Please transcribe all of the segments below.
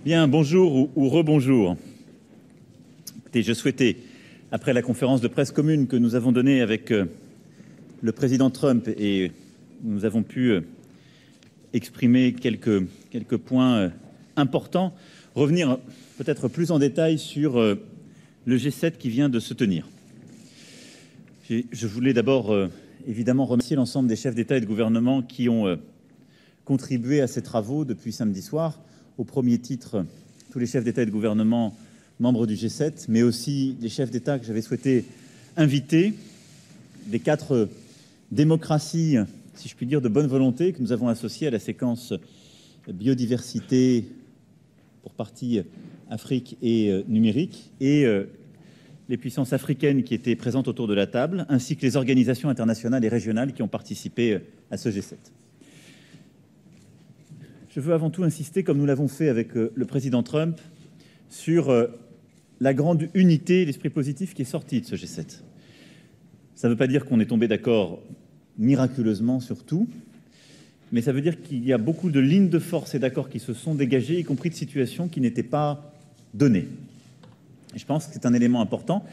Bien, bonjour ou rebonjour. Écoutez, je souhaitais, après la conférence de presse commune que nous avons donnée avec le président Trump et nous avons pu exprimer quelques points importants, revenir peut-être plus en détail sur le G7 qui vient de se tenir. Je voulais d'abord évidemment remercier l'ensemble des chefs d'État et de gouvernement qui ont contribué à ces travaux depuis samedi soir. Au premier titre, tous les chefs d'État et de gouvernement membres du G7, mais aussi les chefs d'État que j'avais souhaité inviter, des 4 démocraties, si je puis dire, de bonne volonté que nous avons associées à la séquence biodiversité, pour partie Afrique et numérique, et les puissances africaines qui étaient présentes autour de la table, ainsi que les organisations internationales et régionales qui ont participé à ce G7. Je veux avant tout insister, comme nous l'avons fait avec le président Trump, sur la grande unité, l'esprit positif qui est sorti de ce G7. Ça ne veut pas dire qu'on est tombé d'accord miraculeusement sur tout, mais ça veut dire qu'il y a beaucoup de lignes de force et d'accords qui se sont dégagées, y compris de situations qui n'étaient pas données. Et je pense que c'est un élément important,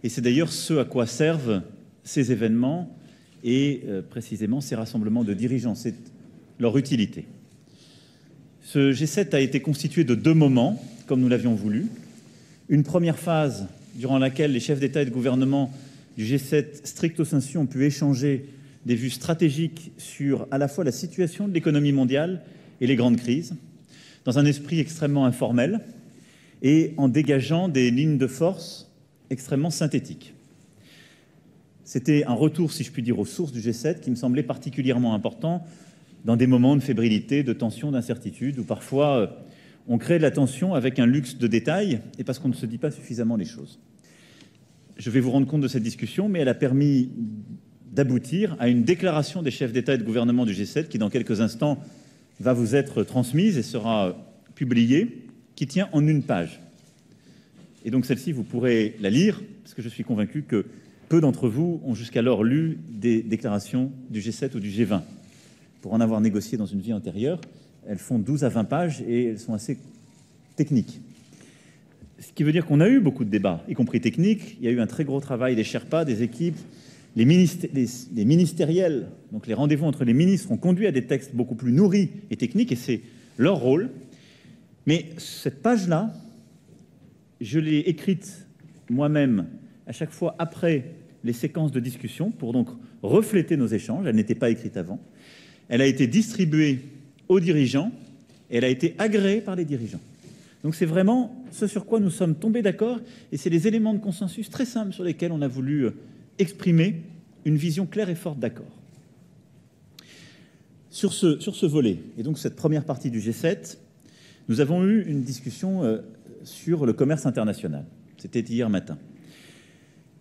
et c'est d'ailleurs ce à quoi servent ces événements et précisément ces rassemblements de dirigeants, c'est leur utilité. Ce G7 a été constitué de 2 moments, comme nous l'avions voulu. Une première phase durant laquelle les chefs d'État et de gouvernement du G7 stricto sensu ont pu échanger des vues stratégiques sur à la fois la situation de l'économie mondiale et les grandes crises, dans un esprit extrêmement informel et en dégageant des lignes de force extrêmement synthétiques. C'était un retour, si je puis dire, aux sources du G7 qui me semblait particulièrement important dans des moments de fébrilité, de tension, d'incertitude, où parfois on crée de la tension avec un luxe de détails et parce qu'on ne se dit pas suffisamment les choses. Je vais vous rendre compte de cette discussion, mais elle a permis d'aboutir à une déclaration des chefs d'État et de gouvernement du G7 qui, dans quelques instants, va vous être transmise et sera publiée, qui tient en 1 page. Et donc celle-ci, vous pourrez la lire, parce que je suis convaincu que peu d'entre vous ont jusqu'alors lu des déclarations du G7 ou du G20. Pour en avoir négocié dans une vie antérieure, elles font 12 à 20 pages et elles sont assez techniques. Ce qui veut dire qu'on a eu beaucoup de débats, y compris techniques. Il y a eu un très gros travail des Sherpas, des équipes. Les ministériels, donc les rendez-vous entre les ministres, ont conduit à des textes beaucoup plus nourris et techniques, et c'est leur rôle. Mais cette page-là, je l'ai écrite moi-même à chaque fois après les séquences de discussion pour donc refléter nos échanges. Elle n'était pas écrite avant. Elle a été distribuée aux dirigeants et elle a été agréée par les dirigeants. Donc c'est vraiment ce sur quoi nous sommes tombés d'accord et c'est les éléments de consensus très simples sur lesquels on a voulu exprimer une vision claire et forte d'accord. Sur ce volet, et donc cette première partie du G7, nous avons eu une discussion sur le commerce international. C'était hier matin.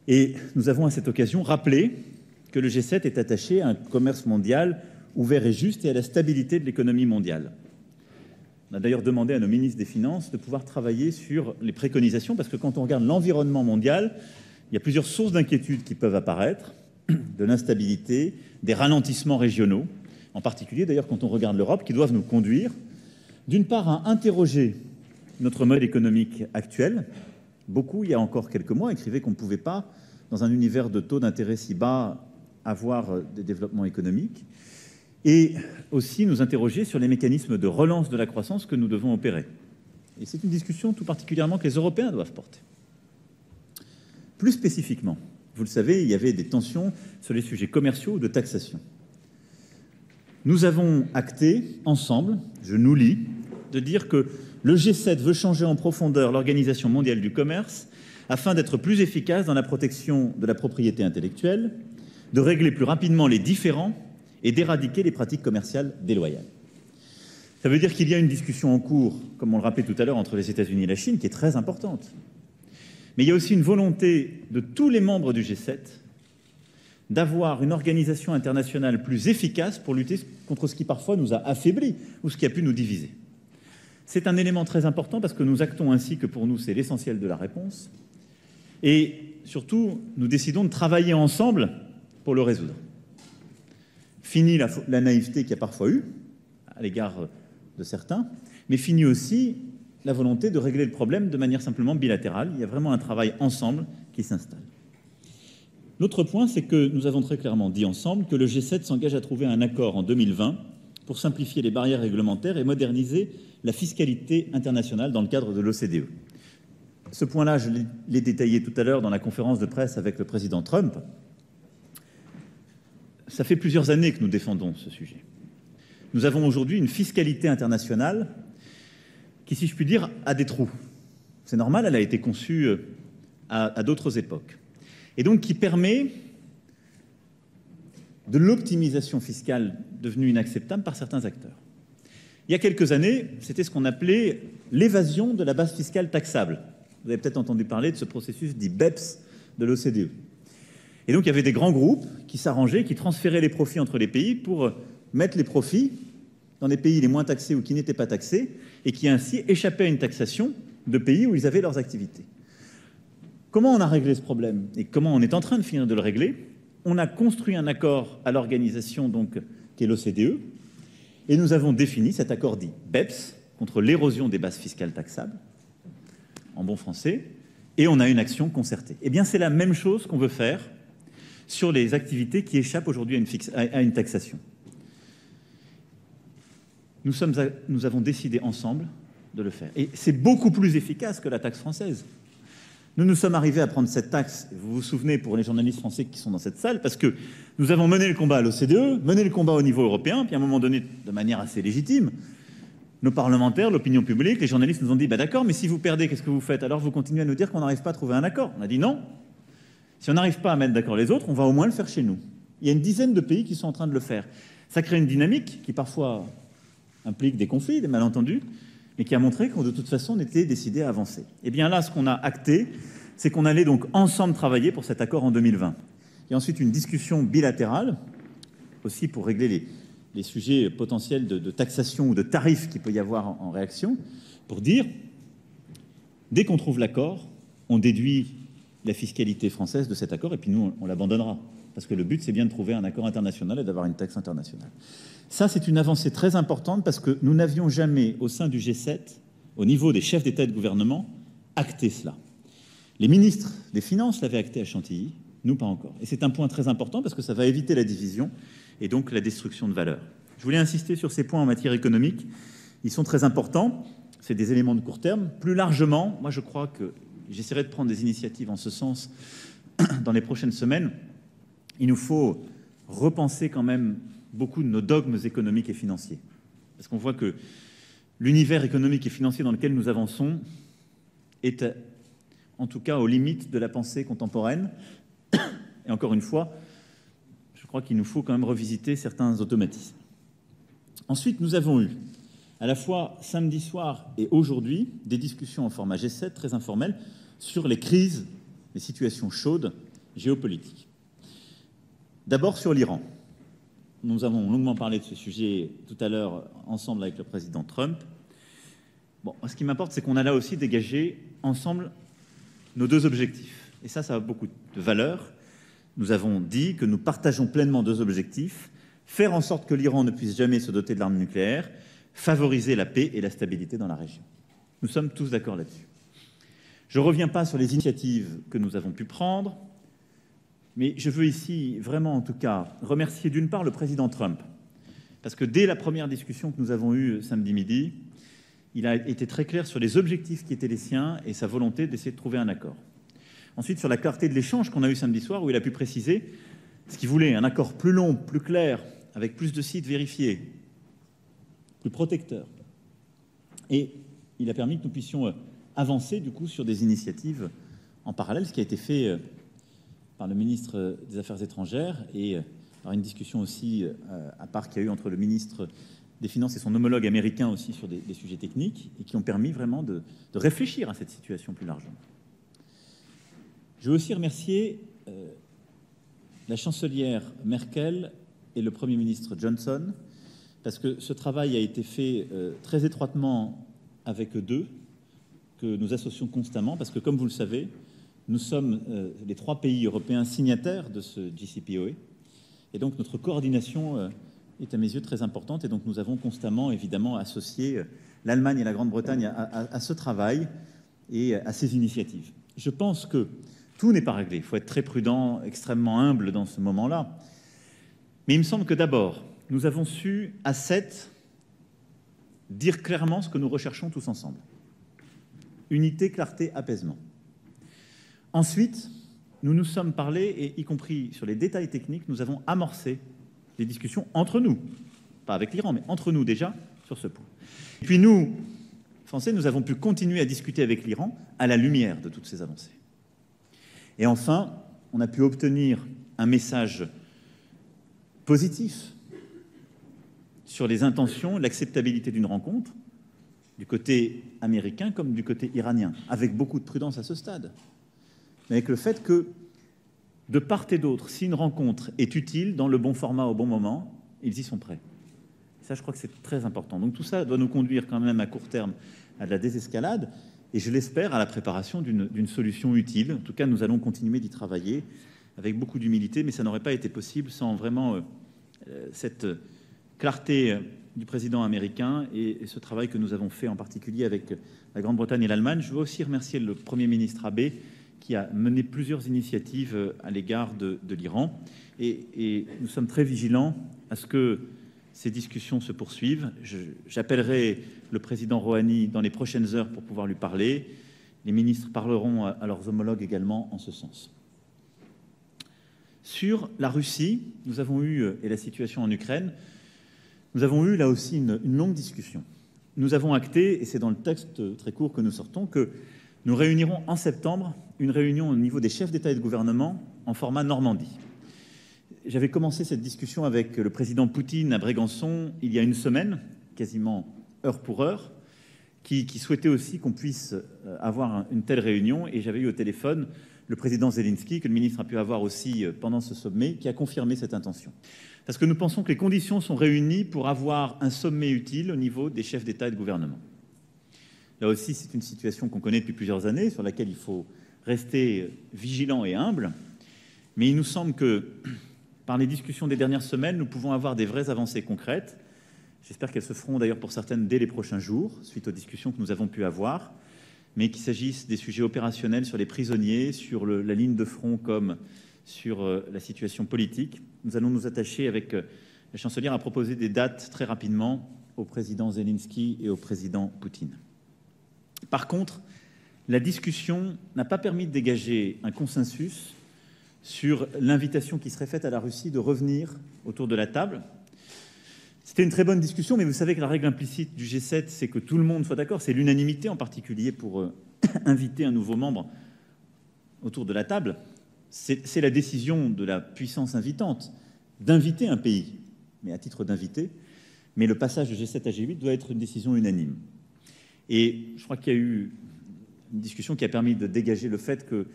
Et nous avons à cette occasion rappelé que le G7 est attaché à un commerce mondial ouvert et juste et à la stabilité de l'économie mondiale. On a d'ailleurs demandé à nos ministres des Finances de pouvoir travailler sur les préconisations, parce que quand on regarde l'environnement mondial, il y a plusieurs sources d'inquiétude qui peuvent apparaître, de l'instabilité, des ralentissements régionaux, en particulier d'ailleurs quand on regarde l'Europe, qui doivent nous conduire, d'une part, à interroger notre mode économique actuel. Beaucoup, il y a encore quelques mois, écrivaient qu'on ne pouvait pas, dans un univers de taux d'intérêt si bas, avoir des développements économiques. Et aussi nous interroger sur les mécanismes de relance de la croissance que nous devons opérer. Et c'est une discussion tout particulièrement que les Européens doivent porter. Plus spécifiquement, vous le savez, il y avait des tensions sur les sujets commerciaux ou de taxation. Nous avons acté ensemble, je nous lis, de dire que le G7 veut changer en profondeur l'Organisation mondiale du commerce afin d'être plus efficace dans la protection de la propriété intellectuelle, de régler plus rapidement les différends et d'éradiquer les pratiques commerciales déloyales. Ça veut dire qu'il y a une discussion en cours, comme on le rappelait tout à l'heure, entre les États-Unis et la Chine, qui est très importante. Mais il y a aussi une volonté de tous les membres du G7 d'avoir une organisation internationale plus efficace pour lutter contre ce qui parfois nous a affaiblis ou ce qui a pu nous diviser. C'est un élément très important parce que nous actons ainsi que pour nous c'est l'essentiel de la réponse et surtout nous décidons de travailler ensemble pour le résoudre. Fini la naïveté qu'il y a parfois eu à l'égard de certains, mais fini aussi la volonté de régler le problème de manière simplement bilatérale. Il y a vraiment un travail ensemble qui s'installe. L'autre point, c'est que nous avons très clairement dit ensemble que le G7 s'engage à trouver un accord en 2020 pour simplifier les barrières réglementaires et moderniser la fiscalité internationale dans le cadre de l'OCDE. Ce point-là, je l'ai détaillé tout à l'heure dans la conférence de presse avec le président Trump. Ça fait plusieurs années que nous défendons ce sujet. Nous avons aujourd'hui une fiscalité internationale qui, si je puis dire, a des trous. C'est normal, elle a été conçue à d'autres époques. Et donc qui permet de l'optimisation fiscale devenue inacceptable par certains acteurs. Il y a quelques années, c'était ce qu'on appelait l'évasion de la base fiscale taxable. Vous avez peut-être entendu parler de ce processus dit BEPS de l'OCDE. Et donc il y avait des grands groupes qui s'arrangeaient, qui transféraient les profits entre les pays pour mettre les profits dans les pays les moins taxés ou qui n'étaient pas taxés et qui ainsi échappaient à une taxation de pays où ils avaient leurs activités. Comment on a réglé ce problème et comment on est en train de finir de le régler? On a construit un accord à l'organisation donc qui est l'OCDE et nous avons défini cet accord dit BEPS contre l'érosion des bases fiscales taxables en bon français et on a une action concertée. Eh bien c'est la même chose qu'on veut faire sur les activités qui échappent aujourd'hui à une taxation. Nous avons décidé ensemble de le faire. Et c'est beaucoup plus efficace que la taxe française. Nous sommes arrivés à prendre cette taxe, vous vous souvenez pour les journalistes français qui sont dans cette salle, parce que nous avons mené le combat à l'OCDE, mené le combat au niveau européen, puis à un moment donné, de manière assez légitime, nos parlementaires, l'opinion publique, les journalistes nous ont dit « d'accord, mais si vous perdez, qu'est-ce que vous faites? Alors vous continuez à nous dire qu'on n'arrive pas à trouver un accord. » On a dit non. Si on n'arrive pas à mettre d'accord les autres, on va au moins le faire chez nous. Il y a une dizaine de pays qui sont en train de le faire. Ça crée une dynamique qui parfois implique des conflits, des malentendus, mais qui a montré qu'on de toute façon on était décidé à avancer. Et bien là, ce qu'on a acté, c'est qu'on allait donc ensemble travailler pour cet accord en 2020. Il y a ensuite une discussion bilatérale, aussi pour régler les sujets potentiels de taxation ou de tarifs qu'il peut y avoir en réaction, pour dire, dès qu'on trouve l'accord, on déduit la fiscalité française de cet accord, et puis nous, on l'abandonnera. Parce que le but, c'est bien de trouver un accord international et d'avoir une taxe internationale. Ça, c'est une avancée très importante parce que nous n'avions jamais, au sein du G7, au niveau des chefs d'État et de gouvernement, acté cela. Les ministres des Finances l'avaient acté à Chantilly, nous pas encore. Et c'est un point très important parce que ça va éviter la division et donc la destruction de valeur. Je voulais insister sur ces points en matière économique. Ils sont très importants. C'est des éléments de court terme. Plus largement, moi je crois que j'essaierai de prendre des initiatives en ce sens dans les prochaines semaines. Il nous faut repenser quand même beaucoup de nos dogmes économiques et financiers. Parce qu'on voit que l'univers économique et financier dans lequel nous avançons est en tout cas aux limites de la pensée contemporaine. Et encore une fois, je crois qu'il nous faut quand même revisiter certains automatismes. Ensuite, nous avons eu, à la fois samedi soir et aujourd'hui, des discussions en format G7 très informelles sur les crises, les situations chaudes géopolitiques. D'abord sur l'Iran. Nous avons longuement parlé de ce sujet tout à l'heure ensemble avec le président Trump. Bon, ce qui m'importe, c'est qu'on a là aussi dégagé ensemble nos deux objectifs. Et ça a beaucoup de valeur. Nous avons dit que nous partageons pleinement deux objectifs. Faire en sorte que l'Iran ne puisse jamais se doter de l'arme nucléaire, favoriser la paix et la stabilité dans la région. Nous sommes tous d'accord là-dessus. Je ne reviens pas sur les initiatives que nous avons pu prendre, mais je veux ici vraiment en tout cas remercier d'une part le président Trump, parce que dès la première discussion que nous avons eue samedi midi, il a été très clair sur les objectifs qui étaient les siens et sa volonté d'essayer de trouver un accord. Ensuite, sur la clarté de l'échange qu'on a eu samedi soir, où il a pu préciser ce qu'il voulait, un accord plus long, plus clair, avec plus de sites vérifiés, plus protecteur. Et il a permis que nous puissions avancer du coup sur des initiatives en parallèle, ce qui a été fait par le ministre des Affaires étrangères et par une discussion aussi à part qu'il y a eu entre le ministre des Finances et son homologue américain aussi sur des sujets techniques et qui ont permis vraiment de réfléchir à cette situation plus largement. Je veux aussi remercier la chancelière Merkel et le Premier ministre Johnson parce que ce travail a été fait très étroitement avec eux deux, que nous associons constamment, parce que comme vous le savez, nous sommes les 3 pays européens signataires de ce JCPOA, et donc notre coordination est à mes yeux très importante et donc nous avons constamment évidemment associé l'Allemagne et la Grande-Bretagne à ce travail et à ces initiatives. Je pense que tout n'est pas réglé, il faut être très prudent, extrêmement humble dans ce moment-là. Mais il me semble que d'abord, nous avons su à 7 dire clairement ce que nous recherchons tous ensemble. Unité, clarté, apaisement. Ensuite, nous nous sommes parlé, et y compris sur les détails techniques, nous avons amorcé des discussions entre nous, pas avec l'Iran, mais entre nous déjà, sur ce point. Et puis nous, Français, nous avons pu continuer à discuter avec l'Iran à la lumière de toutes ces avancées. Et enfin, on a pu obtenir un message positif sur les intentions, l'acceptabilité d'une rencontre, du côté américain comme du côté iranien, avec beaucoup de prudence à ce stade. Mais avec le fait que, de part et d'autre, si une rencontre est utile, dans le bon format, au bon moment, ils y sont prêts. Ça, je crois que c'est très important. Donc tout ça doit nous conduire quand même à court terme à de la désescalade, et je l'espère à la préparation d'une solution utile. En tout cas, nous allons continuer d'y travailler avec beaucoup d'humilité, mais ça n'aurait pas été possible sans vraiment cette clarté du président américain et ce travail que nous avons fait en particulier avec la Grande-Bretagne et l'Allemagne. Je veux aussi remercier le Premier ministre Abe qui a mené plusieurs initiatives à l'égard de l'Iran. Et nous sommes très vigilants à ce que ces discussions se poursuivent. J'appellerai le président Rouhani dans les prochaines heures pour pouvoir lui parler. Les ministres parleront à leurs homologues également en ce sens. Sur la Russie, nous avons eu, et la situation en Ukraine, nous avons eu là aussi une longue discussion. Nous avons acté, et c'est dans le texte très court que nous sortons, que nous réunirons en septembre une réunion au niveau des chefs d'État et de gouvernement en format Normandie. J'avais commencé cette discussion avec le président Poutine à Brégançon il y a une semaine, quasiment heure pour heure, qui souhaitait aussi qu'on puisse avoir une telle réunion. Et j'avais eu au téléphone le président Zelensky, que le ministre a pu avoir aussi pendant ce sommet, qui a confirmé cette intention. Parce que nous pensons que les conditions sont réunies pour avoir un sommet utile au niveau des chefs d'État et de gouvernement. Là aussi, c'est une situation qu'on connaît depuis plusieurs années, sur laquelle il faut rester vigilant et humble. Mais il nous semble que, par les discussions des dernières semaines, nous pouvons avoir des vraies avancées concrètes. J'espère qu'elles se feront d'ailleurs pour certaines dès les prochains jours, suite aux discussions que nous avons pu avoir, mais qu'il s'agisse des sujets opérationnels sur les prisonniers, sur la ligne de front comme sur la situation politique. Nous allons nous attacher avec la chancelière à proposer des dates très rapidement au président Zelensky et au président Poutine. Par contre, la discussion n'a pas permis de dégager un consensus sur l'invitation qui serait faite à la Russie de revenir autour de la table. C'était une très bonne discussion, mais vous savez que la règle implicite du G7, c'est que tout le monde soit d'accord, c'est l'unanimité en particulier pour inviter un nouveau membre autour de la table. C'est la décision de la puissance invitante d'inviter un pays, mais à titre d'invité, mais le passage de G7 à G8 doit être une décision unanime. Et je crois qu'il y a eu une discussion qui a permis de dégager le fait que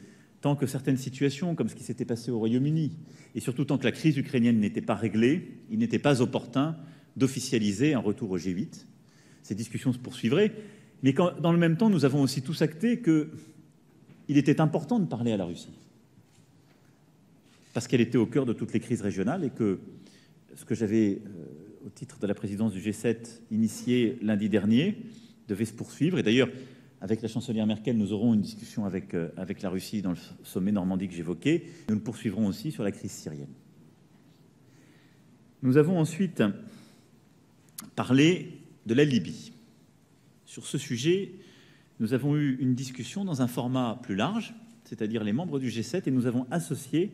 tant que certaines situations, comme ce qui s'était passé au Royaume-Uni, et surtout tant que la crise ukrainienne n'était pas réglée, il n'était pas opportun d'officialiser un retour au G8. Ces discussions se poursuivraient, mais dans le même temps, nous avons aussi tous acté qu'il était important de parler à la Russie, parce qu'elle était au cœur de toutes les crises régionales, et que ce que j'avais, au titre de la présidence du G7, initié lundi dernier, devait se poursuivre. Et d'ailleurs, avec la chancelière Merkel, nous aurons une discussion avec la Russie dans le sommet Normandie que j'évoquais. Nous le poursuivrons aussi sur la crise syrienne. Nous avons ensuite parlé de la Libye. Sur ce sujet, nous avons eu une discussion dans un format plus large, c'est-à-dire les membres du G7, et nous avons associé,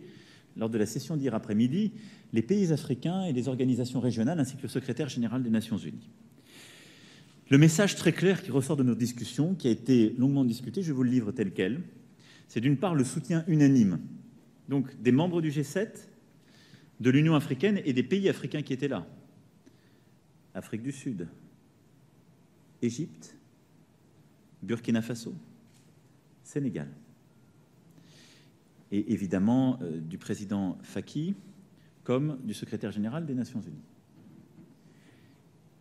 lors de la session d'hier après-midi, les pays africains et les organisations régionales, ainsi que le secrétaire général des Nations Unies. Le message très clair qui ressort de nos discussions, qui a été longuement discuté, je vous le livre tel quel, c'est d'une part le soutien unanime, donc des membres du G7, de l'Union africaine et des pays africains qui étaient là. Afrique du Sud, Égypte, Burkina Faso, Sénégal. Et évidemment du président Faki comme du secrétaire général des Nations Unies.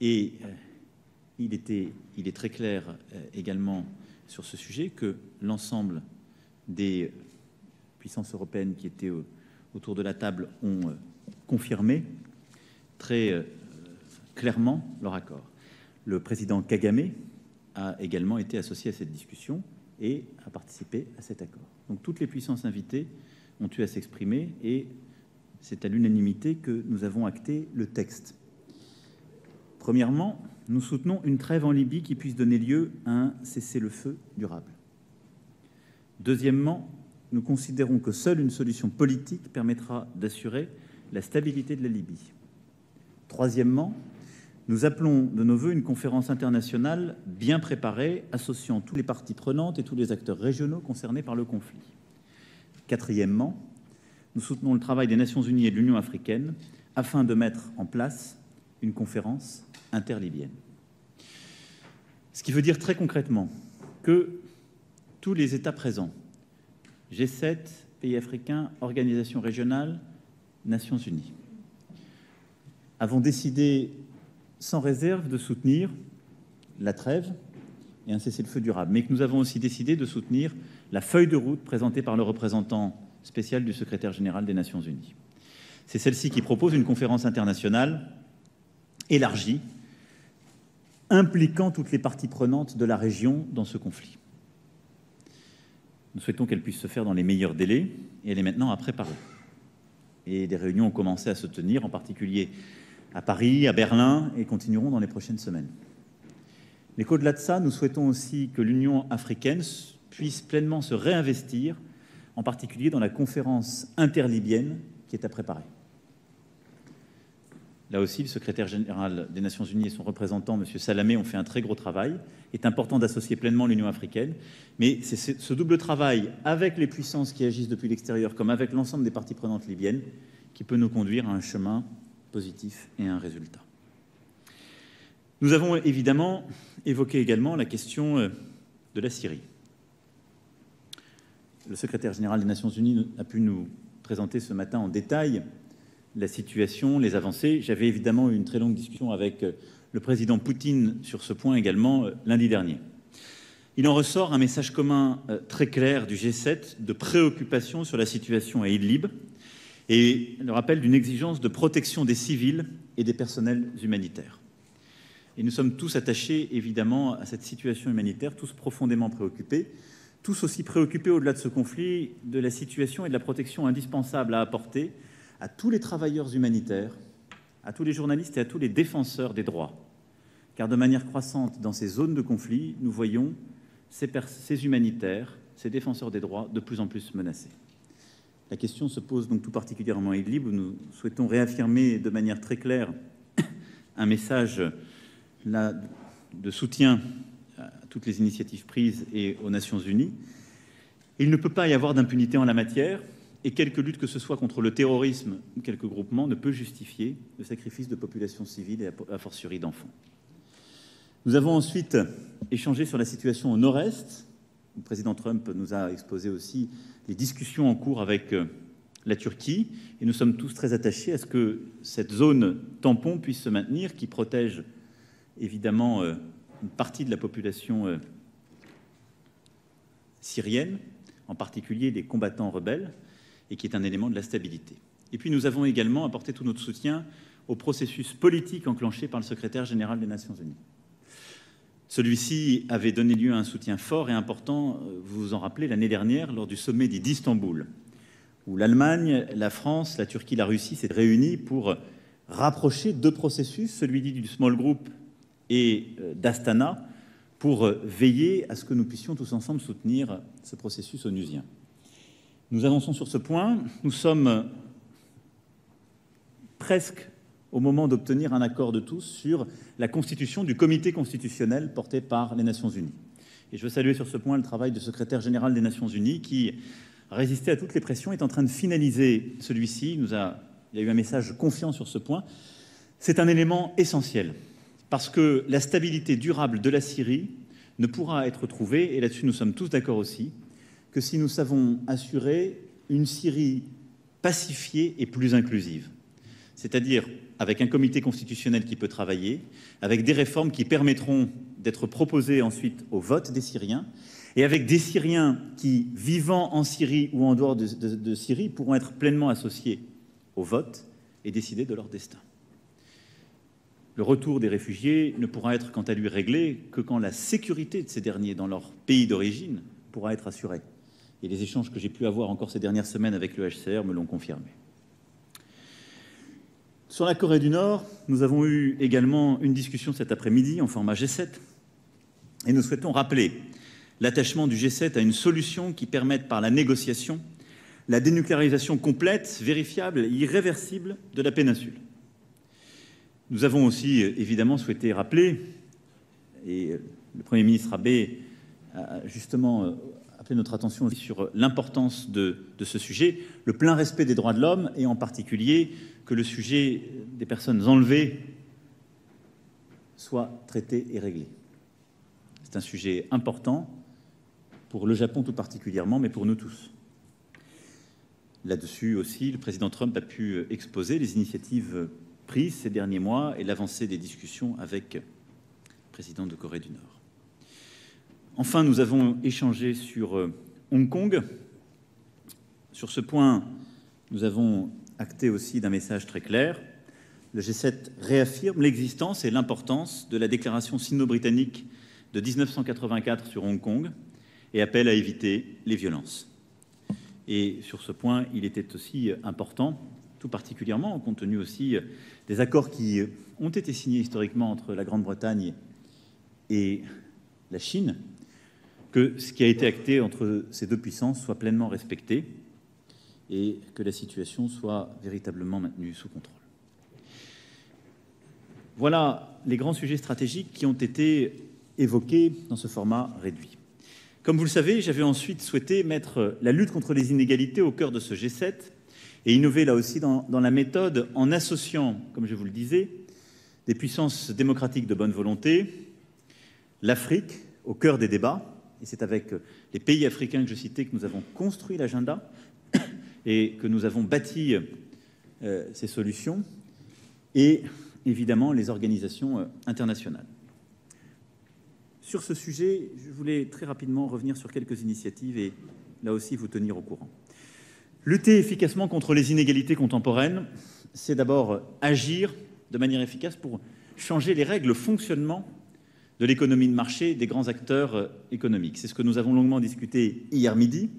Et il est très clair également sur ce sujet que l'ensemble des puissances européennes qui étaient autour de la table ont confirmé très clairement leur accord. Le président Kagame a également été associé à cette discussion et a participé à cet accord. Donc toutes les puissances invitées ont eu à s'exprimer et c'est à l'unanimité que nous avons acté le texte. Premièrement, nous soutenons une trêve en Libye qui puisse donner lieu à un cessez-le-feu durable. Deuxièmement, nous considérons que seule une solution politique permettra d'assurer la stabilité de la Libye. Troisièmement, nous appelons de nos vœux une conférence internationale bien préparée, associant toutes les parties prenantes et tous les acteurs régionaux concernés par le conflit. Quatrièmement, nous soutenons le travail des Nations Unies et de l'Union africaine afin de mettre en place une conférence interlibyenne. Ce qui veut dire très concrètement que tous les États présents, G7, pays africains, organisations régionales, Nations Unies, avons décidé sans réserve de soutenir la trêve et un cessez-le-feu durable, mais que nous avons aussi décidé de soutenir la feuille de route présentée par le représentant spécial du secrétaire général des Nations Unies. C'est celle-ci qui propose une conférence internationale élargie, impliquant toutes les parties prenantes de la région dans ce conflit. Nous souhaitons qu'elle puisse se faire dans les meilleurs délais, et elle est maintenant à préparer. Et des réunions ont commencé à se tenir, en particulier à Paris, à Berlin, et continueront dans les prochaines semaines. Mais qu'au-delà de ça, nous souhaitons aussi que l'Union africaine puisse pleinement se réinvestir, en particulier dans la conférence interlibyenne qui est à préparer. Là aussi, le secrétaire général des Nations Unies et son représentant, M. Salamé, ont fait un très gros travail. Il est important d'associer pleinement l'Union africaine, mais c'est ce double travail avec les puissances qui agissent depuis l'extérieur, comme avec l'ensemble des parties prenantes libyennes, qui peut nous conduire à un chemin positif et à un résultat. Nous avons évidemment évoqué également la question de la Syrie. Le secrétaire général des Nations Unies a pu nous présenter ce matin en détail la situation, les avancées. J'avais évidemment eu une très longue discussion avec le président Poutine sur ce point également lundi dernier. Il en ressort un message commun très clair du G7 de préoccupation sur la situation à Idlib et le rappel d'une exigence de protection des civils et des personnels humanitaires. Et nous sommes tous attachés évidemment à cette situation humanitaire, tous profondément préoccupés, tous aussi préoccupés au-delà de ce conflit de la situation et de la protection indispensable à apporter à tous les travailleurs humanitaires, à tous les journalistes et à tous les défenseurs des droits. Car de manière croissante, dans ces zones de conflit, nous voyons ces humanitaires, ces défenseurs des droits, de plus en plus menacés. La question se pose donc tout particulièrement à Idlib, où nous souhaitons réaffirmer de manière très claire un message là, de soutien à toutes les initiatives prises et aux Nations Unies. Il ne peut pas y avoir d'impunité en la matière, et quelque lutte que ce soit contre le terrorisme ou quelques groupements ne peut justifier le sacrifice de populations civiles et a fortiori d'enfants. Nous avons ensuite échangé sur la situation au nord-est. Le président Trump nous a exposé aussi les discussions en cours avec la Turquie, et nous sommes tous très attachés à ce que cette zone tampon puisse se maintenir, qui protège évidemment une partie de la population syrienne, en particulier les combattants rebelles, et qui est un élément de la stabilité. Et puis nous avons également apporté tout notre soutien au processus politique enclenché par le secrétaire général des Nations Unies. Celui-ci avait donné lieu à un soutien fort et important, vous vous en rappelez, l'année dernière, lors du sommet d'Istanbul, où l'Allemagne, la France, la Turquie, la Russie s'étaient réunis pour rapprocher deux processus, celui dit du small group et d'Astana, pour veiller à ce que nous puissions tous ensemble soutenir ce processus onusien. Nous avançons sur ce point. Nous sommes presque au moment d'obtenir un accord de tous sur la constitution du comité constitutionnel porté par les Nations Unies. Et je veux saluer sur ce point le travail du secrétaire général des Nations Unies qui a résisté à toutes les pressions, est en train de finaliser celui-ci. Il y a eu un message confiant sur ce point. C'est un élément essentiel parce que la stabilité durable de la Syrie ne pourra être trouvée, et là-dessus nous sommes tous d'accord aussi, que si nous savons assurer une Syrie pacifiée et plus inclusive. C'est-à-dire avec un comité constitutionnel qui peut travailler, avec des réformes qui permettront d'être proposées ensuite au vote des Syriens, et avec des Syriens qui, vivant en Syrie ou en dehors de Syrie, pourront être pleinement associés au vote et décider de leur destin. le retour des réfugiés ne pourra être quant à lui réglé que quand la sécurité de ces derniers dans leur pays d'origine pourra être assurée. Et les échanges que j'ai pu avoir encore ces dernières semaines avec le HCR me l'ont confirmé. Sur la Corée du Nord, nous avons eu également une discussion cet après-midi en format G7 et nous souhaitons rappeler l'attachement du G7 à une solution qui permette par la négociation la dénucléarisation complète, vérifiable et irréversible de la péninsule. Nous avons aussi évidemment souhaité rappeler, et le Premier ministre Abe a justement appelé notre attention sur l'importance de ce sujet, le plein respect des droits de l'homme et en particulier que le sujet des personnes enlevées soit traité et réglé. C'est un sujet important pour le Japon tout particulièrement, mais pour nous tous. Là-dessus aussi, le président Trump a pu exposer les initiatives prises ces derniers mois et l'avancée des discussions avec le président de Corée du Nord. Enfin, nous avons échangé sur Hong Kong. Sur ce point, nous avons acté aussi d'un message très clair. Le G7 réaffirme l'existence et l'importance de la déclaration sino-britannique de 1984 sur Hong Kong et appelle à éviter les violences. Et sur ce point, il était aussi important, tout particulièrement compte tenu aussi des accords qui ont été signés historiquement entre la Grande-Bretagne et la Chine, que ce qui a été acté entre ces deux puissances soit pleinement respecté et que la situation soit véritablement maintenue sous contrôle. Voilà les grands sujets stratégiques qui ont été évoqués dans ce format réduit. Comme vous le savez, j'avais ensuite souhaité mettre la lutte contre les inégalités au cœur de ce G7 et innover là aussi dans la méthode en associant, comme je vous le disais, des puissances démocratiques de bonne volonté, l'Afrique au cœur des débats, et c'est avec les pays africains que je citais que nous avons construit l'agenda et que nous avons bâti ces solutions, et évidemment les organisations internationales. Sur ce sujet, je voulais très rapidement revenir sur quelques initiatives et là aussi vous tenir au courant. Lutter efficacement contre les inégalités contemporaines, c'est d'abord agir de manière efficace pour changer les règles, le fonctionnement de l'économie de marché des grands acteurs économiques. C'est ce que nous avons longuement discuté hier midi.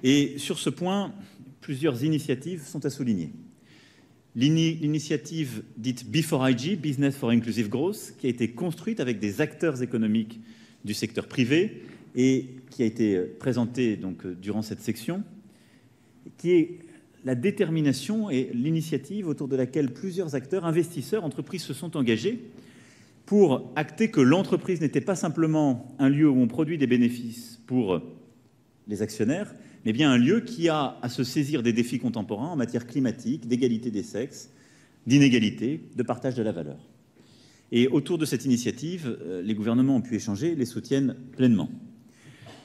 Et sur ce point, plusieurs initiatives sont à souligner. L'initiative dite B4IG, Business for Inclusive Growth, qui a été construite avec des acteurs économiques du secteur privé et qui a été présentée donc durant cette section, qui est la détermination et l'initiative autour de laquelle plusieurs acteurs, investisseurs, entreprises se sont engagés pour acter que l'entreprise n'était pas simplement un lieu où on produit des bénéfices pour les actionnaires, mais bien un lieu qui a à se saisir des défis contemporains en matière climatique, d'égalité des sexes, d'inégalité, de partage de la valeur. Et autour de cette initiative, les gouvernements ont pu échanger, les soutiennent pleinement.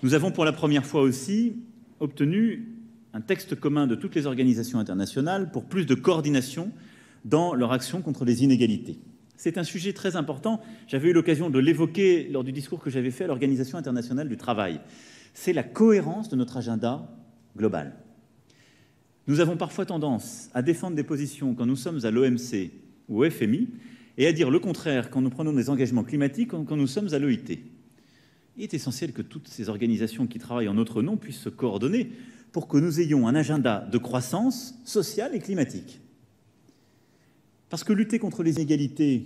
Nous avons pour la première fois aussi obtenu un texte commun de toutes les organisations internationales pour plus de coordination dans leur action contre les inégalités. C'est un sujet très important. J'avais eu l'occasion de l'évoquer lors du discours que j'avais fait à l'Organisation internationale du travail. C'est la cohérence de notre agenda global. Nous avons parfois tendance à défendre des positions quand nous sommes à l'OMC ou au FMI et à dire le contraire quand nous prenons des engagements climatiques ou quand nous sommes à l'OIT. Il est essentiel que toutes ces organisations qui travaillent en notre nom puissent se coordonner pour que nous ayons un agenda de croissance sociale et climatique. Parce que lutter contre les inégalités,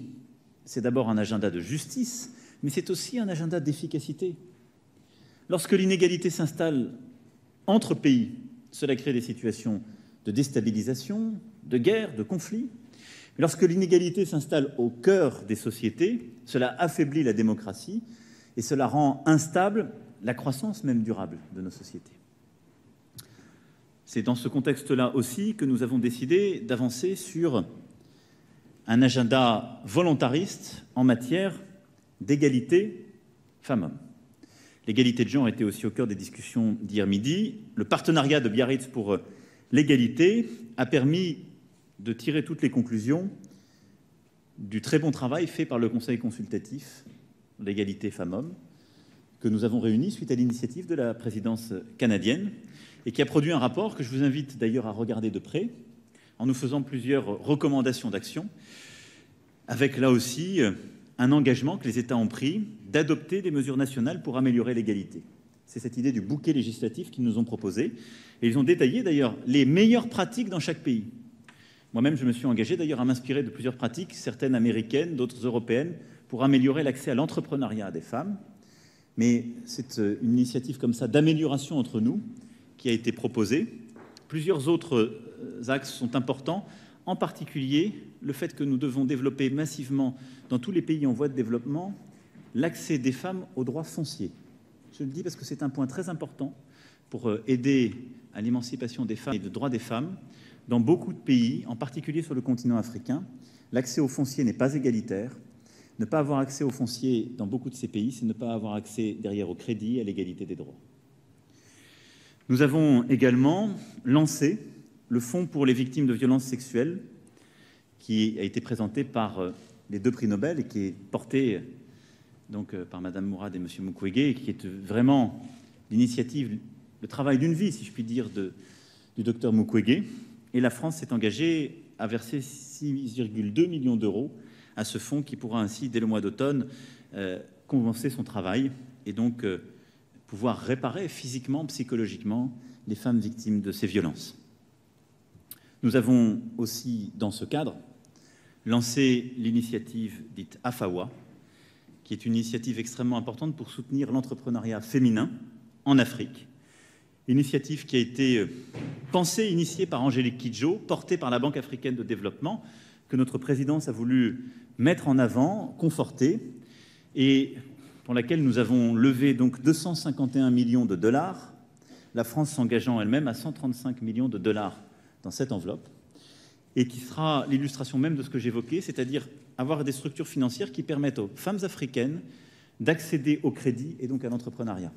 c'est d'abord un agenda de justice, mais c'est aussi un agenda d'efficacité. Lorsque l'inégalité s'installe entre pays, cela crée des situations de déstabilisation, de guerre, de conflit. Lorsque l'inégalité s'installe au cœur des sociétés, cela affaiblit la démocratie et cela rend instable la croissance même durable de nos sociétés. C'est dans ce contexte-là aussi que nous avons décidé d'avancer sur un agenda volontariste en matière d'égalité femmes-hommes. L'égalité de genre était aussi au cœur des discussions d'hier midi. Le partenariat de Biarritz pour l'égalité a permis de tirer toutes les conclusions du très bon travail fait par le Conseil consultatif l'égalité femmes-hommes que nous avons réuni suite à l'initiative de la présidence canadienne et qui a produit un rapport que je vous invite d'ailleurs à regarder de près en nous faisant plusieurs recommandations d'action avec là aussi un engagement que les États ont pris d'adopter des mesures nationales pour améliorer l'égalité. C'est cette idée du bouquet législatif qu'ils nous ont proposé. Et ils ont détaillé d'ailleurs les meilleures pratiques dans chaque pays. Moi-même, je me suis engagé d'ailleurs à m'inspirer de plusieurs pratiques, certaines américaines, d'autres européennes, pour améliorer l'accès à l'entrepreneuriat des femmes. Mais c'est une initiative comme ça d'amélioration entre nous qui a été proposée. Plusieurs autres axes sont importants, en particulier le fait que nous devons développer massivement dans tous les pays en voie de développement l'accès des femmes aux droits fonciers. Je le dis parce que c'est un point très important pour aider à l'émancipation des femmes et des droits des femmes. Dans beaucoup de pays, en particulier sur le continent africain, l'accès au foncier n'est pas égalitaire. Ne pas avoir accès au foncier dans beaucoup de ces pays, c'est ne pas avoir accès derrière au crédit, à l'égalité des droits. Nous avons également lancé le Fonds pour les victimes de violences sexuelles, qui a été présenté par les 2 prix Nobel et qui est porté donc, par Mme Mourad et M. Mukwege, et qui est vraiment l'initiative, le travail d'une vie, si je puis dire, du docteur Mukwege. Et la France s'est engagée à verser 6,2 millions d'euros à ce fonds qui pourra ainsi, dès le mois d'automne, compenser son travail et donc pouvoir réparer physiquement, psychologiquement les femmes victimes de ces violences. Nous avons aussi, dans ce cadre, lancé l'initiative dite AFAWA, qui est une initiative extrêmement importante pour soutenir l'entrepreneuriat féminin en Afrique. Initiative qui a été pensée, initiée par Angélique Kidjo, portée par la Banque africaine de développement, que notre présidence a voulu mettre en avant, conforter, et pour laquelle nous avons levé donc 251 millions de dollars, la France s'engageant elle-même à 135 millions de dollars dans cette enveloppe, et qui sera l'illustration même de ce que j'évoquais, c'est-à-dire avoir des structures financières qui permettent aux femmes africaines d'accéder au crédit et donc à l'entrepreneuriat.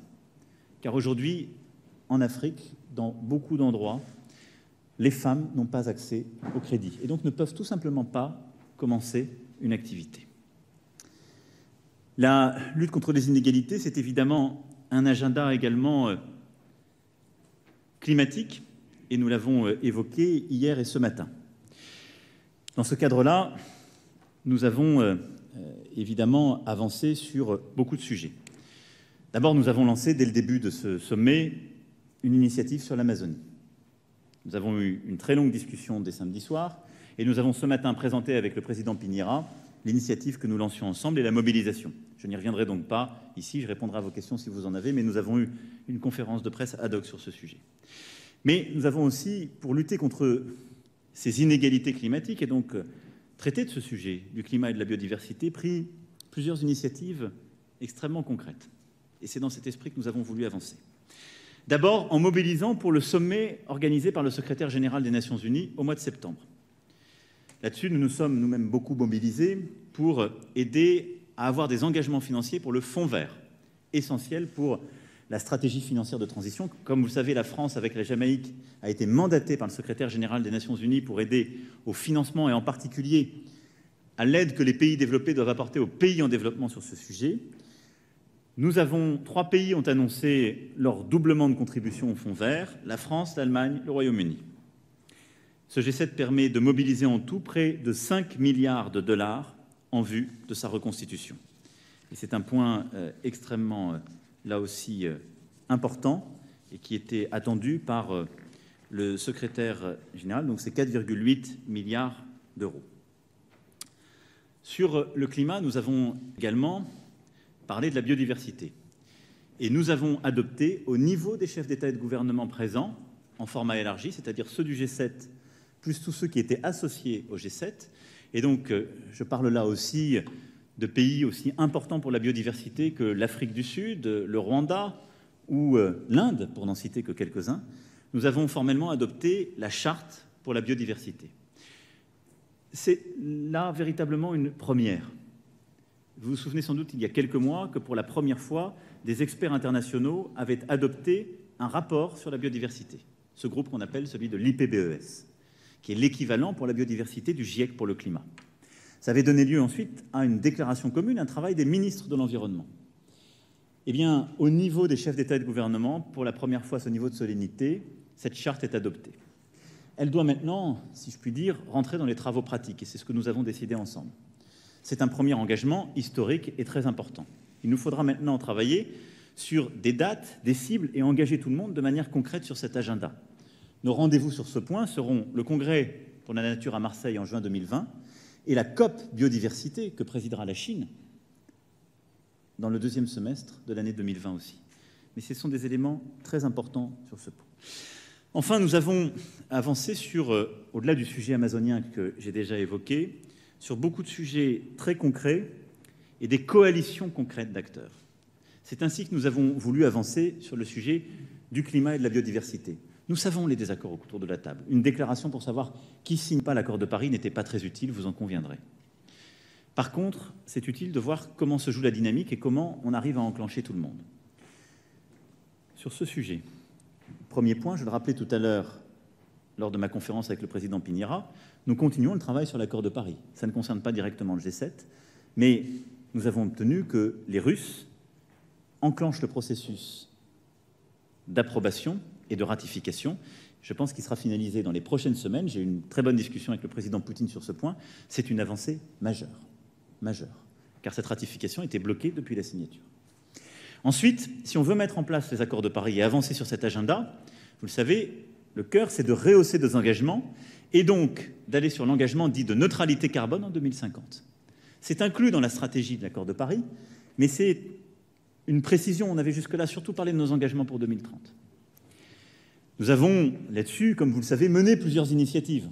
Car aujourd'hui, en Afrique, dans beaucoup d'endroits, les femmes n'ont pas accès au crédit et donc ne peuvent tout simplement pas commencer une activité. La lutte contre les inégalités, c'est évidemment un agenda également climatique, et nous l'avons évoqué hier et ce matin. Dans ce cadre-là, nous avons évidemment avancé sur beaucoup de sujets. D'abord, nous avons lancé, dès le début de ce sommet, une initiative sur l'Amazonie. Nous avons eu une très longue discussion dès samedi soir, et nous avons ce matin présenté avec le président Piñera l'initiative que nous lancions ensemble et la mobilisation. Je n'y reviendrai donc pas ici, je répondrai à vos questions si vous en avez, mais nous avons eu une conférence de presse ad hoc sur ce sujet. Mais nous avons aussi, pour lutter contre ces inégalités climatiques et donc traiter de ce sujet du climat et de la biodiversité, pris plusieurs initiatives extrêmement concrètes. Et c'est dans cet esprit que nous avons voulu avancer. D'abord, en mobilisant pour le sommet organisé par le secrétaire général des Nations Unies au mois de septembre. Là-dessus, nous nous sommes nous-mêmes beaucoup mobilisés pour aider à avoir des engagements financiers pour le Fonds vert, essentiel pour la stratégie financière de transition. Comme vous le savez, la France, avec la Jamaïque, a été mandatée par le secrétaire général des Nations Unies pour aider au financement et en particulier à l'aide que les pays développés doivent apporter aux pays en développement sur ce sujet. 3 pays ont annoncé leur doublement de contribution au Fonds vert, la France, l'Allemagne, le Royaume-Uni. Ce G7 permet de mobiliser en tout près de 5 milliards de dollars en vue de sa reconstitution. Et c'est un point extrêmement, là aussi, important et qui était attendu par le secrétaire général, donc c'est 4,8 milliards d'euros. Sur le climat, nous avons également parlé de la biodiversité. Et nous avons adopté, au niveau des chefs d'État et de gouvernement présents, en format élargi, c'est-à-dire ceux du G7, plus tous ceux qui étaient associés au G7. Et donc, je parle là aussi de pays aussi importants pour la biodiversité que l'Afrique du Sud, le Rwanda ou l'Inde, pour n'en citer que quelques-uns. Nous avons formellement adopté la charte pour la biodiversité. C'est là véritablement une première. Vous vous souvenez sans doute, il y a quelques mois, que pour la première fois, des experts internationaux avaient adopté un rapport sur la biodiversité. Ce groupe qu'on appelle celui de l'IPBES, qui est l'équivalent pour la biodiversité du GIEC pour le climat. Ça avait donné lieu ensuite à une déclaration commune, un travail des ministres de l'Environnement. Eh bien, au niveau des chefs d'État et de gouvernement, pour la première fois à ce niveau de solennité, cette charte est adoptée. Elle doit maintenant, si je puis dire, rentrer dans les travaux pratiques, et c'est ce que nous avons décidé ensemble. C'est un premier engagement historique et très important. Il nous faudra maintenant travailler sur des dates, des cibles et engager tout le monde de manière concrète sur cet agenda. Nos rendez-vous sur ce point seront le Congrès pour la nature à Marseille en juin 2020 et la COP biodiversité que présidera la Chine dans le deuxième semestre de l'année 2020 aussi. Mais ce sont des éléments très importants sur ce point. Enfin, nous avons avancé sur, au-delà du sujet amazonien que j'ai déjà évoqué, sur beaucoup de sujets très concrets et des coalitions concrètes d'acteurs. C'est ainsi que nous avons voulu avancer sur le sujet du climat et de la biodiversité. Nous savons les désaccords autour de la table. Une déclaration pour savoir qui ne signe pas l'accord de Paris n'était pas très utile, vous en conviendrez. Par contre, c'est utile de voir comment se joue la dynamique et comment on arrive à enclencher tout le monde. Sur ce sujet, premier point, je le rappelais tout à l'heure lors de ma conférence avec le président Piñera, nous continuons le travail sur l'accord de Paris. Ça ne concerne pas directement le G7, mais nous avons obtenu que les Russes enclenchent le processus d'approbation et de ratification. Je pense qu'il sera finalisé dans les prochaines semaines. J'ai eu une très bonne discussion avec le président Poutine sur ce point. C'est une avancée majeure, car cette ratification était bloquée depuis la signature. Ensuite, si on veut mettre en place les accords de Paris et avancer sur cet agenda, vous le savez, le cœur, c'est de rehausser nos engagements et donc d'aller sur l'engagement dit de neutralité carbone en 2050. C'est inclus dans la stratégie de l'accord de Paris, mais c'est une précision. On avait jusque-là surtout parlé de nos engagements pour 2030. Nous avons là-dessus, comme vous le savez, mené plusieurs initiatives.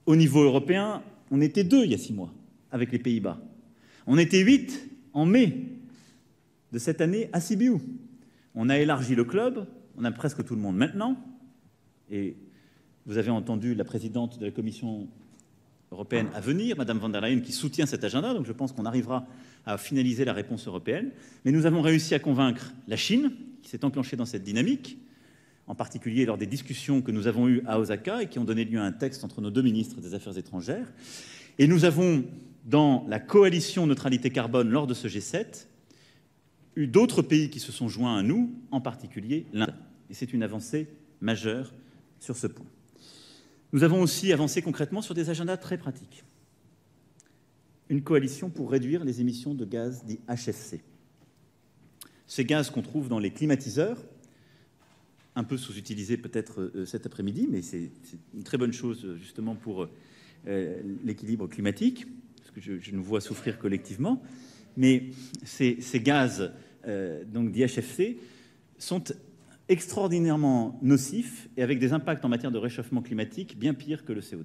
Au niveau européen, on était 2 il y a 6 mois, avec les Pays-Bas. On était 8 en mai de cette année à Sibiu. On a élargi le club, on a presque tout le monde maintenant. Et vous avez entendu la présidente de la Commission européenne à venir, Madame von der Leyen, qui soutient cet agenda, donc je pense qu'on arrivera à finaliser la réponse européenne. Mais nous avons réussi à convaincre la Chine, qui s'est enclenchée dans cette dynamique, en particulier lors des discussions que nous avons eues à Osaka et qui ont donné lieu à un texte entre nos 2 ministres des Affaires étrangères. Et nous avons, dans la coalition neutralité carbone lors de ce G7, eu d'autres pays qui se sont joints à nous, en particulier l'Inde. Et c'est une avancée majeure sur ce point. Nous avons aussi avancé concrètement sur des agendas très pratiques. Une coalition pour réduire les émissions de gaz dits HFC. Ces gaz qu'on trouve dans les climatiseurs, un peu sous-utilisés peut-être cet après-midi, mais c'est une très bonne chose justement pour l'équilibre climatique, parce que je nous vois souffrir collectivement. Mais ces gaz donc dits HFC sont extraordinairement nocifs et avec des impacts en matière de réchauffement climatique bien pires que le CO2.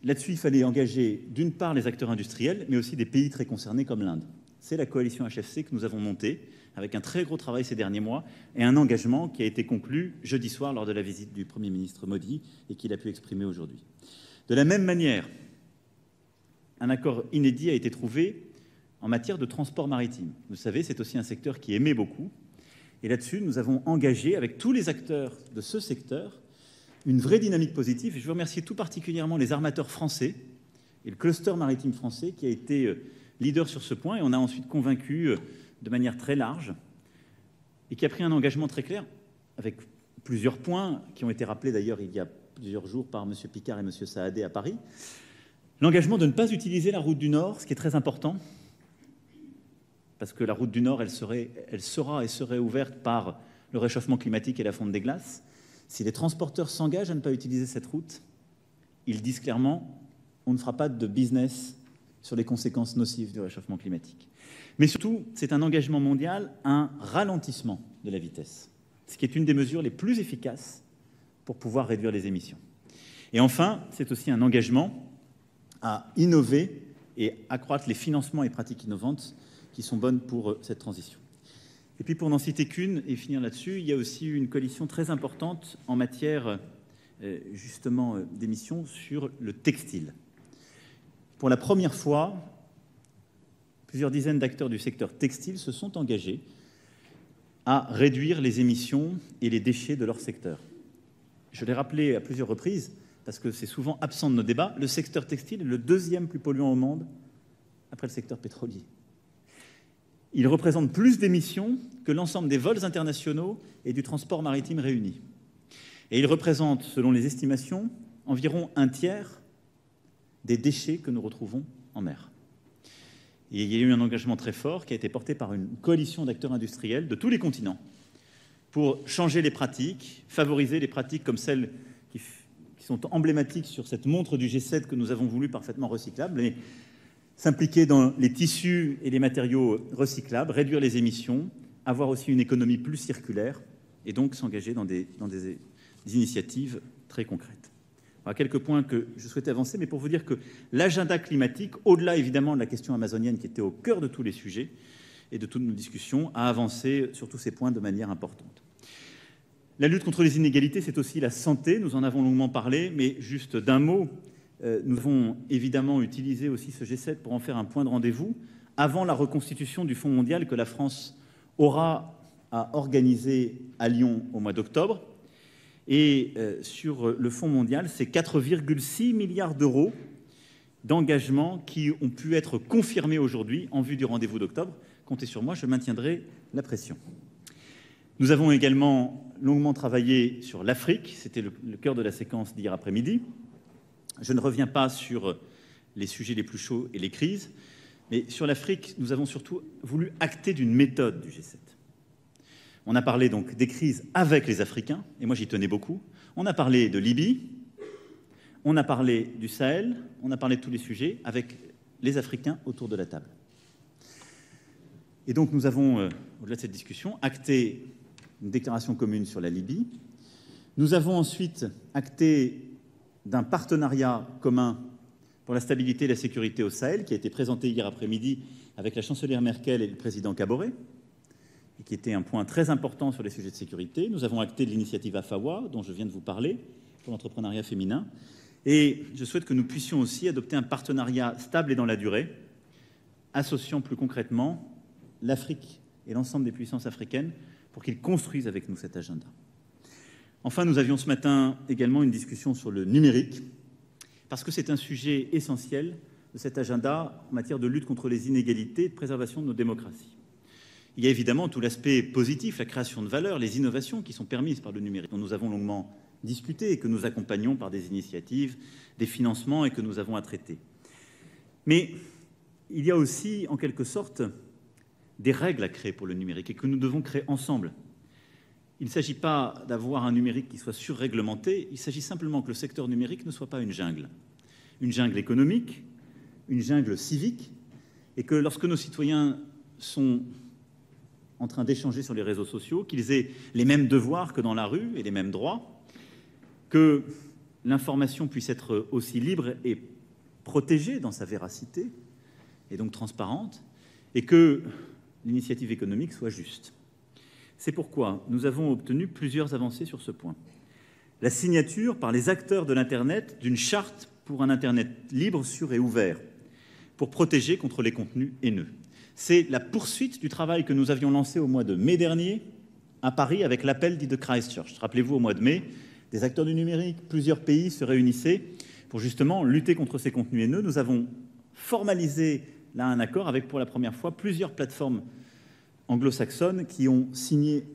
Là-dessus, il fallait engager d'une part les acteurs industriels, mais aussi des pays très concernés comme l'Inde. C'est la coalition HFC que nous avons montée avec un très gros travail ces derniers mois et un engagement qui a été conclu jeudi soir lors de la visite du Premier ministre Modi et qu'il a pu exprimer aujourd'hui. De la même manière, un accord inédit a été trouvé en matière de transport maritime. Vous savez, c'est aussi un secteur qui émet beaucoup. Et là-dessus, nous avons engagé avec tous les acteurs de ce secteur une vraie dynamique positive. Et je veux remercier tout particulièrement les armateurs français et le cluster maritime français qui a été leader sur ce point. Et on a ensuite convaincu de manière très large et qui a pris un engagement très clair avec plusieurs points qui ont été rappelés d'ailleurs il y a plusieurs jours par M. Picard et M. Saadé à Paris. L'engagement de ne pas utiliser la route du Nord, ce qui est très important, parce que la route du Nord, elle sera et serait ouverte par le réchauffement climatique et la fonte des glaces. Si les transporteurs s'engagent à ne pas utiliser cette route, ils disent clairement on ne fera pas de business sur les conséquences nocives du réchauffement climatique. Mais surtout, c'est un engagement mondial, un ralentissement de la vitesse, ce qui est une des mesures les plus efficaces pour pouvoir réduire les émissions. Et enfin, c'est aussi un engagement à innover et accroître les financements et pratiques innovantes qui sont bonnes pour cette transition. Et puis pour n'en citer qu'une et finir là-dessus, il y a aussi une coalition très importante en matière justement d'émissions sur le textile. Pour la première fois, plusieurs dizaines d'acteurs du secteur textile se sont engagés à réduire les émissions et les déchets de leur secteur. Je l'ai rappelé à plusieurs reprises, parce que c'est souvent absent de nos débats, le secteur textile est le 2e plus polluant au monde après le secteur pétrolier. Il représente plus d'émissions que l'ensemble des vols internationaux et du transport maritime réunis. Et il représente, selon les estimations, environ un tiers des déchets que nous retrouvons en mer. Et il y a eu un engagement très fort qui a été porté par une coalition d'acteurs industriels de tous les continents pour changer les pratiques, favoriser les pratiques comme celles qui sont emblématiques sur cette montre du G7 que nous avons voulu parfaitement recyclable, et s'impliquer dans les tissus et les matériaux recyclables, réduire les émissions, avoir aussi une économie plus circulaire et donc s'engager dans des initiatives très concrètes. Voilà quelques points que je souhaitais avancer, mais pour vous dire que l'agenda climatique, au-delà évidemment de la question amazonienne qui était au cœur de tous les sujets et de toutes nos discussions, a avancé sur tous ces points de manière importante. La lutte contre les inégalités, c'est aussi la santé. Nous en avons longuement parlé, mais juste d'un mot, nous avons évidemment utilisé aussi ce G7 pour en faire un point de rendez-vous avant la reconstitution du Fonds mondial que la France aura à organiser à Lyon au mois d'octobre. Et sur le Fonds mondial, c'est 4,6 milliards d'euros d'engagements qui ont pu être confirmés aujourd'hui en vue du rendez-vous d'octobre. Comptez sur moi, je maintiendrai la pression. Nous avons également longuement travaillé sur l'Afrique. C'était le cœur de la séquence d'hier après-midi. Je ne reviens pas sur les sujets les plus chauds et les crises, mais sur l'Afrique, nous avons surtout voulu acter d'une méthode du G7. On a parlé donc des crises avec les Africains, et moi j'y tenais beaucoup. On a parlé de Libye, on a parlé du Sahel, on a parlé de tous les sujets avec les Africains autour de la table. Et donc nous avons, au-delà de cette discussion, acté une déclaration commune sur la Libye. Nous avons ensuite acté d'un partenariat commun pour la stabilité et la sécurité au Sahel, qui a été présenté hier après-midi avec la chancelière Merkel et le président Kaboré, et qui était un point très important sur les sujets de sécurité. Nous avons acté de l'initiative AFAWA, dont je viens de vous parler, pour l'entrepreneuriat féminin. Et je souhaite que nous puissions aussi adopter un partenariat stable et dans la durée, associant plus concrètement l'Afrique et l'ensemble des puissances africaines pour qu'ils construisent avec nous cet agenda. Enfin, nous avions ce matin également une discussion sur le numérique, parce que c'est un sujet essentiel de cet agenda en matière de lutte contre les inégalités et de préservation de nos démocraties. Il y a évidemment tout l'aspect positif, la création de valeur, les innovations qui sont permises par le numérique, dont nous avons longuement discuté et que nous accompagnons par des initiatives, des financements et que nous avons à traiter. Mais il y a aussi, en quelque sorte, des règles à créer pour le numérique et que nous devons créer ensemble. Il ne s'agit pas d'avoir un numérique qui soit surréglementé, il s'agit simplement que le secteur numérique ne soit pas une jungle économique, une jungle civique, et que lorsque nos citoyens sont en train d'échanger sur les réseaux sociaux, qu'ils aient les mêmes devoirs que dans la rue et les mêmes droits, que l'information puisse être aussi libre et protégée dans sa véracité, et donc transparente, et que l'initiative économique soit juste. C'est pourquoi nous avons obtenu plusieurs avancées sur ce point. La signature par les acteurs de l'Internet d'une charte pour un Internet libre, sûr et ouvert, pour protéger contre les contenus haineux. C'est la poursuite du travail que nous avions lancé au mois de mai dernier à Paris avec l'appel dit de Christchurch. Rappelez-vous, au mois de mai, des acteurs du numérique, plusieurs pays se réunissaient pour justement lutter contre ces contenus haineux. Nous avons formalisé là un accord avec pour la première fois plusieurs plateformes anglo-saxonnes qui ont signé,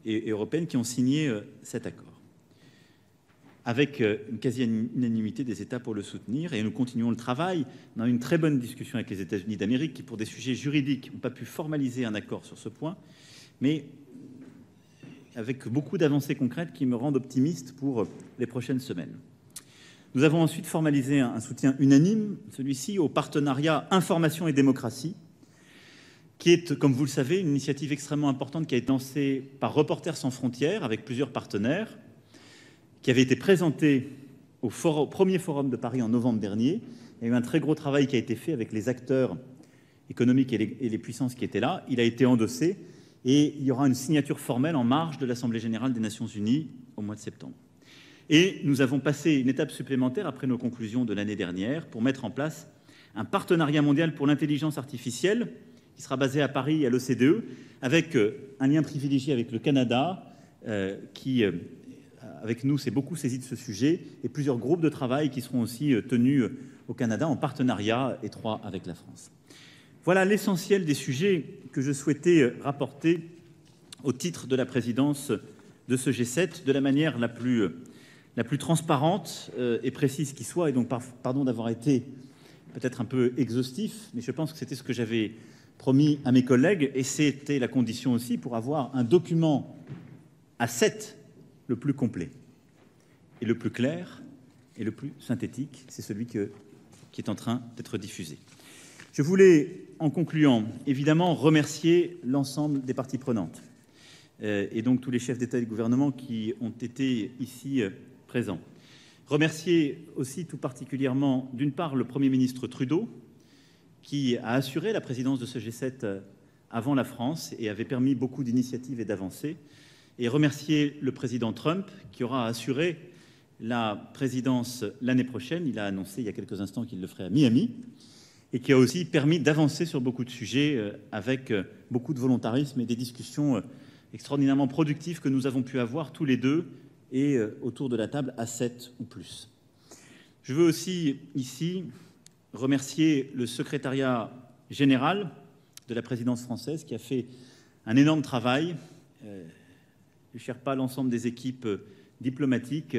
et européennes qui ont signé cet accord, avec une quasi-unanimité des États pour le soutenir. Et nous continuons le travail. On a eu une très bonne discussion avec les États-Unis d'Amérique qui, pour des sujets juridiques, n'ont pas pu formaliser un accord sur ce point, mais avec beaucoup d'avancées concrètes qui me rendent optimiste pour les prochaines semaines. Nous avons ensuite formalisé un soutien unanime, celui-ci, au partenariat Information et Démocratie, qui est, comme vous le savez, une initiative extrêmement importante qui a été lancée par Reporters sans frontières avec plusieurs partenaires, qui avait été présentée au premier forum de Paris en novembre dernier. Il y a eu un très gros travail qui a été fait avec les acteurs économiques et les puissances qui étaient là. Il a été endossé et il y aura une signature formelle en marge de l'Assemblée générale des Nations unies au mois de septembre. Et nous avons passé une étape supplémentaire après nos conclusions de l'année dernière pour mettre en place un partenariat mondial pour l'intelligence artificielle qui sera basé à Paris et à l'OCDE, avec un lien privilégié avec le Canada, qui, avec nous, s'est beaucoup saisi de ce sujet, et plusieurs groupes de travail qui seront aussi tenus au Canada en partenariat étroit avec la France. Voilà l'essentiel des sujets que je souhaitais rapporter au titre de la présidence de ce G7 de la manière la plus la plus transparente et précise qui soit. Et donc, pardon d'avoir été peut-être un peu exhaustif, mais je pense que c'était ce que j'avais promis à mes collègues, et c'était la condition aussi pour avoir un document A7 le plus complet, et le plus clair, et le plus synthétique. C'est celui qui est en train d'être diffusé. Je voulais, en concluant, évidemment remercier l'ensemble des parties prenantes, et donc tous les chefs d'État et de gouvernement qui ont été ici présents. Remercier aussi tout particulièrement, d'une part, le Premier ministre Trudeau, qui a assuré la présidence de ce G7 avant la France et avait permis beaucoup d'initiatives et d'avancées, et remercier le président Trump, qui aura assuré la présidence l'année prochaine. Il a annoncé il y a quelques instants qu'il le ferait à Miami, et qui a aussi permis d'avancer sur beaucoup de sujets avec beaucoup de volontarisme et des discussions extraordinairement productives que nous avons pu avoir tous les deux et autour de la table à 7 ou plus. Je veux aussi ici remercier le secrétariat général de la présidence française qui a fait un énorme travail. Le Sherpa, l'ensemble des équipes diplomatiques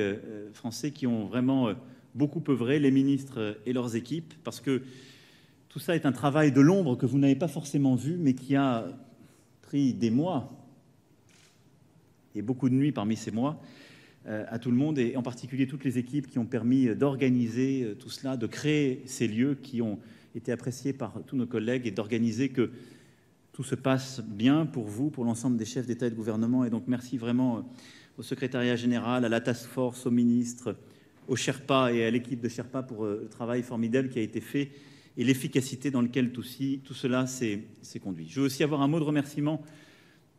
français qui ont vraiment beaucoup œuvré, les ministres et leurs équipes, parce que tout ça est un travail de l'ombre que vous n'avez pas forcément vu, mais qui a pris des mois et beaucoup de nuits parmi ces mois à tout le monde, et en particulier toutes les équipes qui ont permis d'organiser tout cela, de créer ces lieux qui ont été appréciés par tous nos collègues, et d'organiser que tout se passe bien pour vous, pour l'ensemble des chefs d'État et de gouvernement. Et donc merci vraiment au secrétariat général, à la task force, aux ministres, aux Sherpas et à l'équipe de Sherpa pour le travail formidable qui a été fait et l'efficacité dans laquelle tout cela s'est conduit. Je veux aussi avoir un mot de remerciement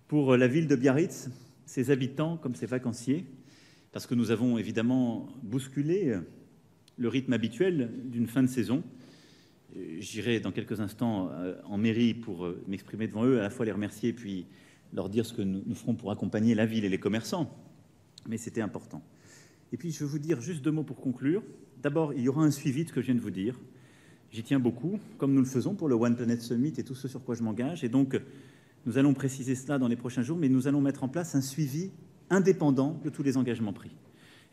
pour la ville de Biarritz, ses habitants comme ses vacanciers, parce que nous avons évidemment bousculé le rythme habituel d'une fin de saison. J'irai dans quelques instants en mairie pour m'exprimer devant eux, à la fois les remercier et puis leur dire ce que nous ferons pour accompagner la ville et les commerçants. Mais c'était important. Et puis je vais vous dire juste 2 mots pour conclure. D'abord, il y aura un suivi de ce que je viens de vous dire. J'y tiens beaucoup, comme nous le faisons pour le One Planet Summit et tout ce sur quoi je m'engage. Et donc, nous allons préciser cela dans les prochains jours, mais nous allons mettre en place un suivi indépendant de tous les engagements pris.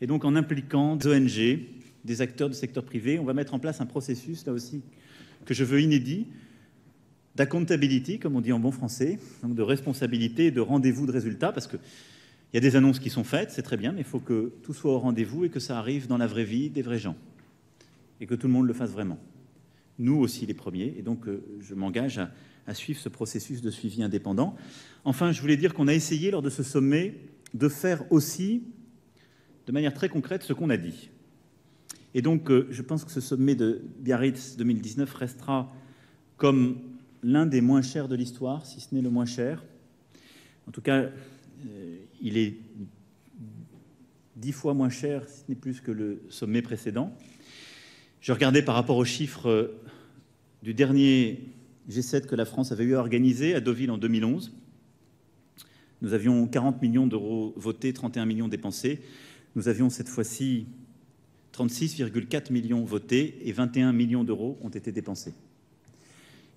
Et donc, en impliquant des ONG, des acteurs du secteur privé, on va mettre en place un processus, là aussi, que je veux inédit, d'accountability, comme on dit en bon français, donc de responsabilité et de rendez-vous de résultats, parce qu'il y a des annonces qui sont faites, c'est très bien, mais il faut que tout soit au rendez-vous et que ça arrive dans la vraie vie des vrais gens, et que tout le monde le fasse vraiment. Nous aussi les premiers, et donc je m'engage à suivre ce processus de suivi indépendant. Enfin, je voulais dire qu'on a essayé lors de ce sommet de faire aussi, de manière très concrète, ce qu'on a dit. Et donc, je pense que ce sommet de Biarritz 2019 restera comme l'un des moins chers de l'histoire, si ce n'est le moins cher. En tout cas, il est 10 fois moins cher, si ce n'est plus que le sommet précédent. Je regardais par rapport aux chiffres du dernier G7 que la France avait eu à organiser à Deauville en 2011. Nous avions 40 millions d'euros votés, 31 millions dépensés. Nous avions cette fois-ci 36,4 millions votés et 21 millions d'euros ont été dépensés.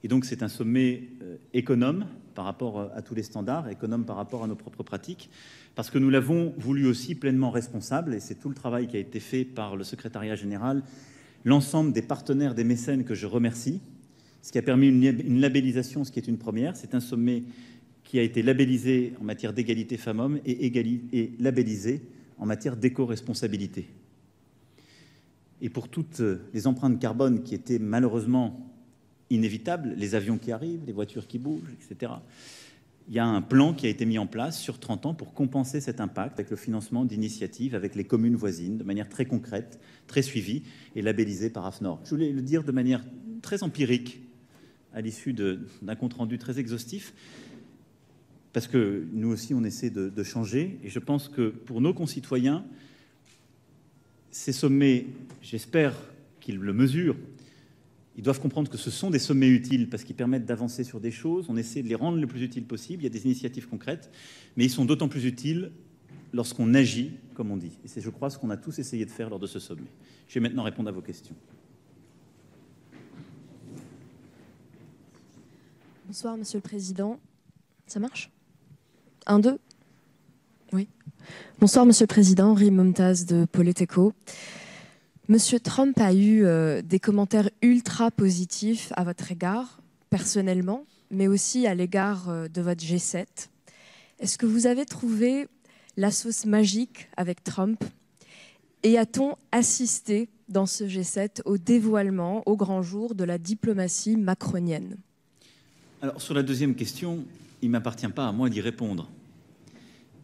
Et donc c'est un sommet économe par rapport à tous les standards, économe par rapport à nos propres pratiques, parce que nous l'avons voulu aussi pleinement responsable, et c'est tout le travail qui a été fait par le secrétariat général, l'ensemble des partenaires, des mécènes que je remercie, ce qui a permis une labellisation, ce qui est une première. C'est un sommet qui a été labellisé en matière d'égalité femmes-hommes et labellisé en matière d'éco-responsabilité. Et pour toutes les empreintes carbone qui étaient malheureusement inévitables, les avions qui arrivent, les voitures qui bougent, etc., il y a un plan qui a été mis en place sur 30 ans pour compenser cet impact avec le financement d'initiatives avec les communes voisines de manière très concrète, très suivie et labellisée par AFNOR. Je voulais le dire de manière très empirique à l'issue d'un compte-rendu très exhaustif, parce que nous aussi on essaie de changer, et je pense que pour nos concitoyens, ces sommets, j'espère qu'ils le mesurent, ils doivent comprendre que ce sont des sommets utiles parce qu'ils permettent d'avancer sur des choses. On essaie de les rendre le plus utiles possible. Il y a des initiatives concrètes, mais ils sont d'autant plus utiles lorsqu'on agit, comme on dit. Et c'est, je crois, ce qu'on a tous essayé de faire lors de ce sommet. Je vais maintenant répondre à vos questions. Bonsoir, Monsieur le Président. Ça marche ? 1, 2 ? Oui. Bonsoir, Monsieur le Président. Rime Momtaz de Politico. Monsieur Trump a eu des commentaires ultra positifs à votre égard, personnellement, mais aussi à l'égard de votre G7. Est-ce que vous avez trouvé la sauce magique avec Trump? Et a-t-on assisté dans ce G7 au dévoilement, au grand jour, de la diplomatie macronienne? Alors, sur la deuxième question, il ne m'appartient pas à moi d'y répondre.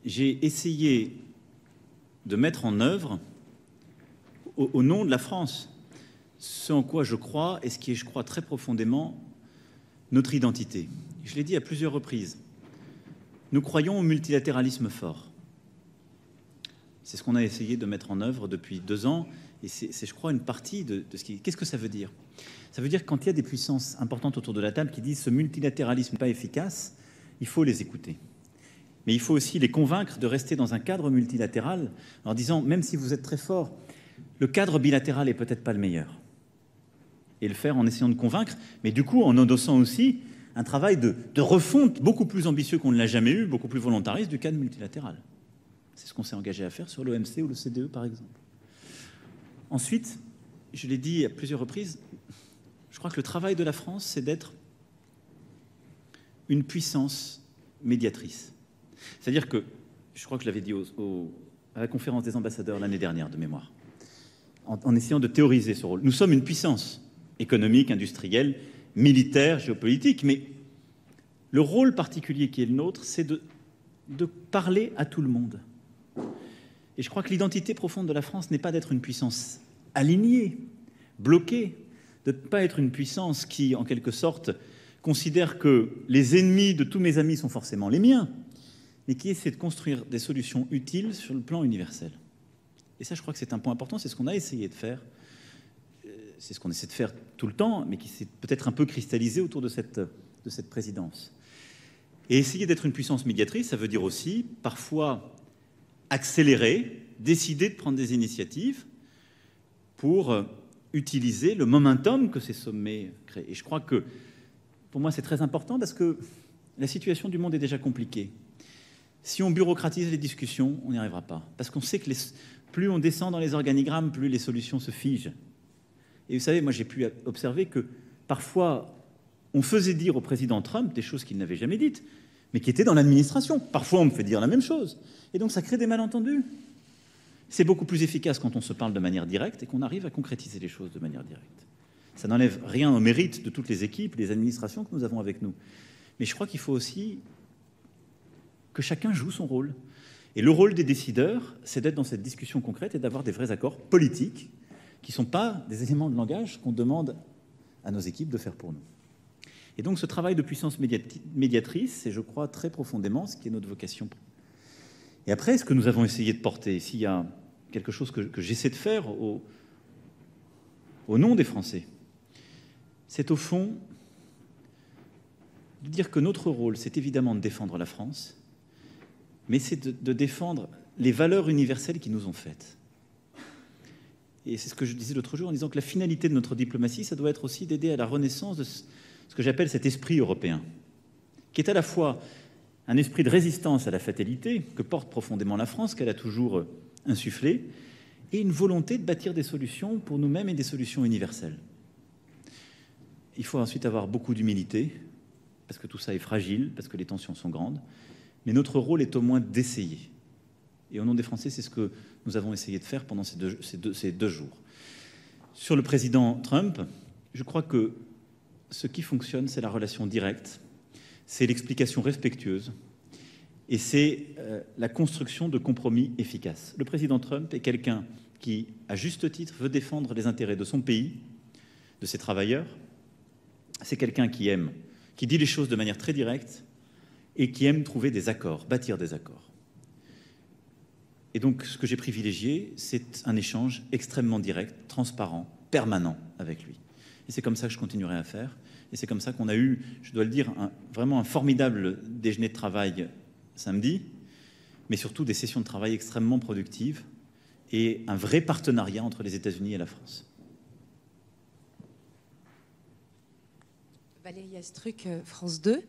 J'ai essayé de mettre en œuvre, au nom de la France, ce en quoi je crois et ce qui est, je crois, très profondément notre identité. Je l'ai dit à plusieurs reprises. Nous croyons au multilatéralisme fort. C'est ce qu'on a essayé de mettre en œuvre depuis 2 ans, et c'est, je crois, une partie de ce qui... Qu'est-ce que ça veut dire? Ça veut dire que quand il y a des puissances importantes autour de la table qui disent ce multilatéralisme n'est pas efficace, il faut les écouter. Mais il faut aussi les convaincre de rester dans un cadre multilatéral en disant, même si vous êtes très fort, le cadre bilatéral est peut-être pas le meilleur. Et le faire en essayant de convaincre, mais du coup en endossant aussi un travail de refonte beaucoup plus ambitieux qu'on ne l'a jamais eu, beaucoup plus volontariste du cadre multilatéral. C'est ce qu'on s'est engagé à faire sur l'OMC ou le CDE, par exemple. Ensuite, je l'ai dit à plusieurs reprises, je crois que le travail de la France, c'est d'être une puissance médiatrice. C'est-à-dire que, je crois que je l'avais dit à la conférence des ambassadeurs l'année dernière, de mémoire, en essayant de théoriser ce rôle. Nous sommes une puissance économique, industrielle, militaire, géopolitique, mais le rôle particulier qui est le nôtre, c'est de parler à tout le monde. Et je crois que l'identité profonde de la France n'est pas d'être une puissance alignée, bloquée, de ne pas être une puissance qui, en quelque sorte, considère que les ennemis de tous mes amis sont forcément les miens, mais qui essaie de construire des solutions utiles sur le plan universel. Et ça, je crois que c'est un point important, c'est ce qu'on a essayé de faire, c'est ce qu'on essaie de faire tout le temps, mais qui s'est peut-être un peu cristallisé autour de cette présidence. Et essayer d'être une puissance médiatrice, ça veut dire aussi, parfois, accélérer, décider de prendre des initiatives pour utiliser le momentum que ces sommets créent. Et je crois que, pour moi, c'est très important parce que la situation du monde est déjà compliquée. Si on bureaucratise les discussions, on n'y arrivera pas. Parce qu'on sait que plus on descend dans les organigrammes, plus les solutions se figent. Et vous savez, moi j'ai pu observer que parfois on faisait dire au président Trump des choses qu'il n'avait jamais dites, mais qui étaient dans l'administration. Parfois on me fait dire la même chose. Et donc ça crée des malentendus. C'est beaucoup plus efficace quand on se parle de manière directe et qu'on arrive à concrétiser les choses de manière directe. Ça n'enlève rien au mérite de toutes les équipes, les administrations que nous avons avec nous. Mais je crois qu'il faut aussi que chacun joue son rôle. Et le rôle des décideurs, c'est d'être dans cette discussion concrète et d'avoir des vrais accords politiques qui ne sont pas des éléments de langage qu'on demande à nos équipes de faire pour nous. Et donc ce travail de puissance médiatrice, c'est, je crois, très profondément ce qui est notre vocation. Et après, ce que nous avons essayé de porter, s'il y a quelque chose que j'essaie de faire au nom des Français, c'est au fond de dire que notre rôle, c'est évidemment de défendre la France, mais c'est de défendre les valeurs universelles qui nous ont faites. Et c'est ce que je disais l'autre jour en disant que la finalité de notre diplomatie, ça doit être aussi d'aider à la renaissance de ce que j'appelle cet esprit européen, qui est à la fois un esprit de résistance à la fatalité que porte profondément la France, qu'elle a toujours insufflé, et une volonté de bâtir des solutions pour nous-mêmes et des solutions universelles. Il faut ensuite avoir beaucoup d'humilité, parce que tout ça est fragile, parce que les tensions sont grandes, mais notre rôle est au moins d'essayer. Et au nom des Français, c'est ce que nous avons essayé de faire pendant ces deux jours. Sur le président Trump, je crois que ce qui fonctionne, c'est la relation directe, c'est l'explication respectueuse, et c'est la construction de compromis efficaces. Le président Trump est quelqu'un qui, à juste titre, veut défendre les intérêts de son pays, de ses travailleurs. C'est quelqu'un qui aime, qui dit les choses de manière très directe, et qui aime trouver des accords, bâtir des accords. Et donc, ce que j'ai privilégié, c'est un échange extrêmement direct, transparent, permanent avec lui. Et c'est comme ça que je continuerai à faire. Et c'est comme ça qu'on a eu, je dois le dire, vraiment un formidable déjeuner de travail samedi, mais surtout des sessions de travail extrêmement productives et un vrai partenariat entre les États-Unis et la France. Valérie Astruc, France 2.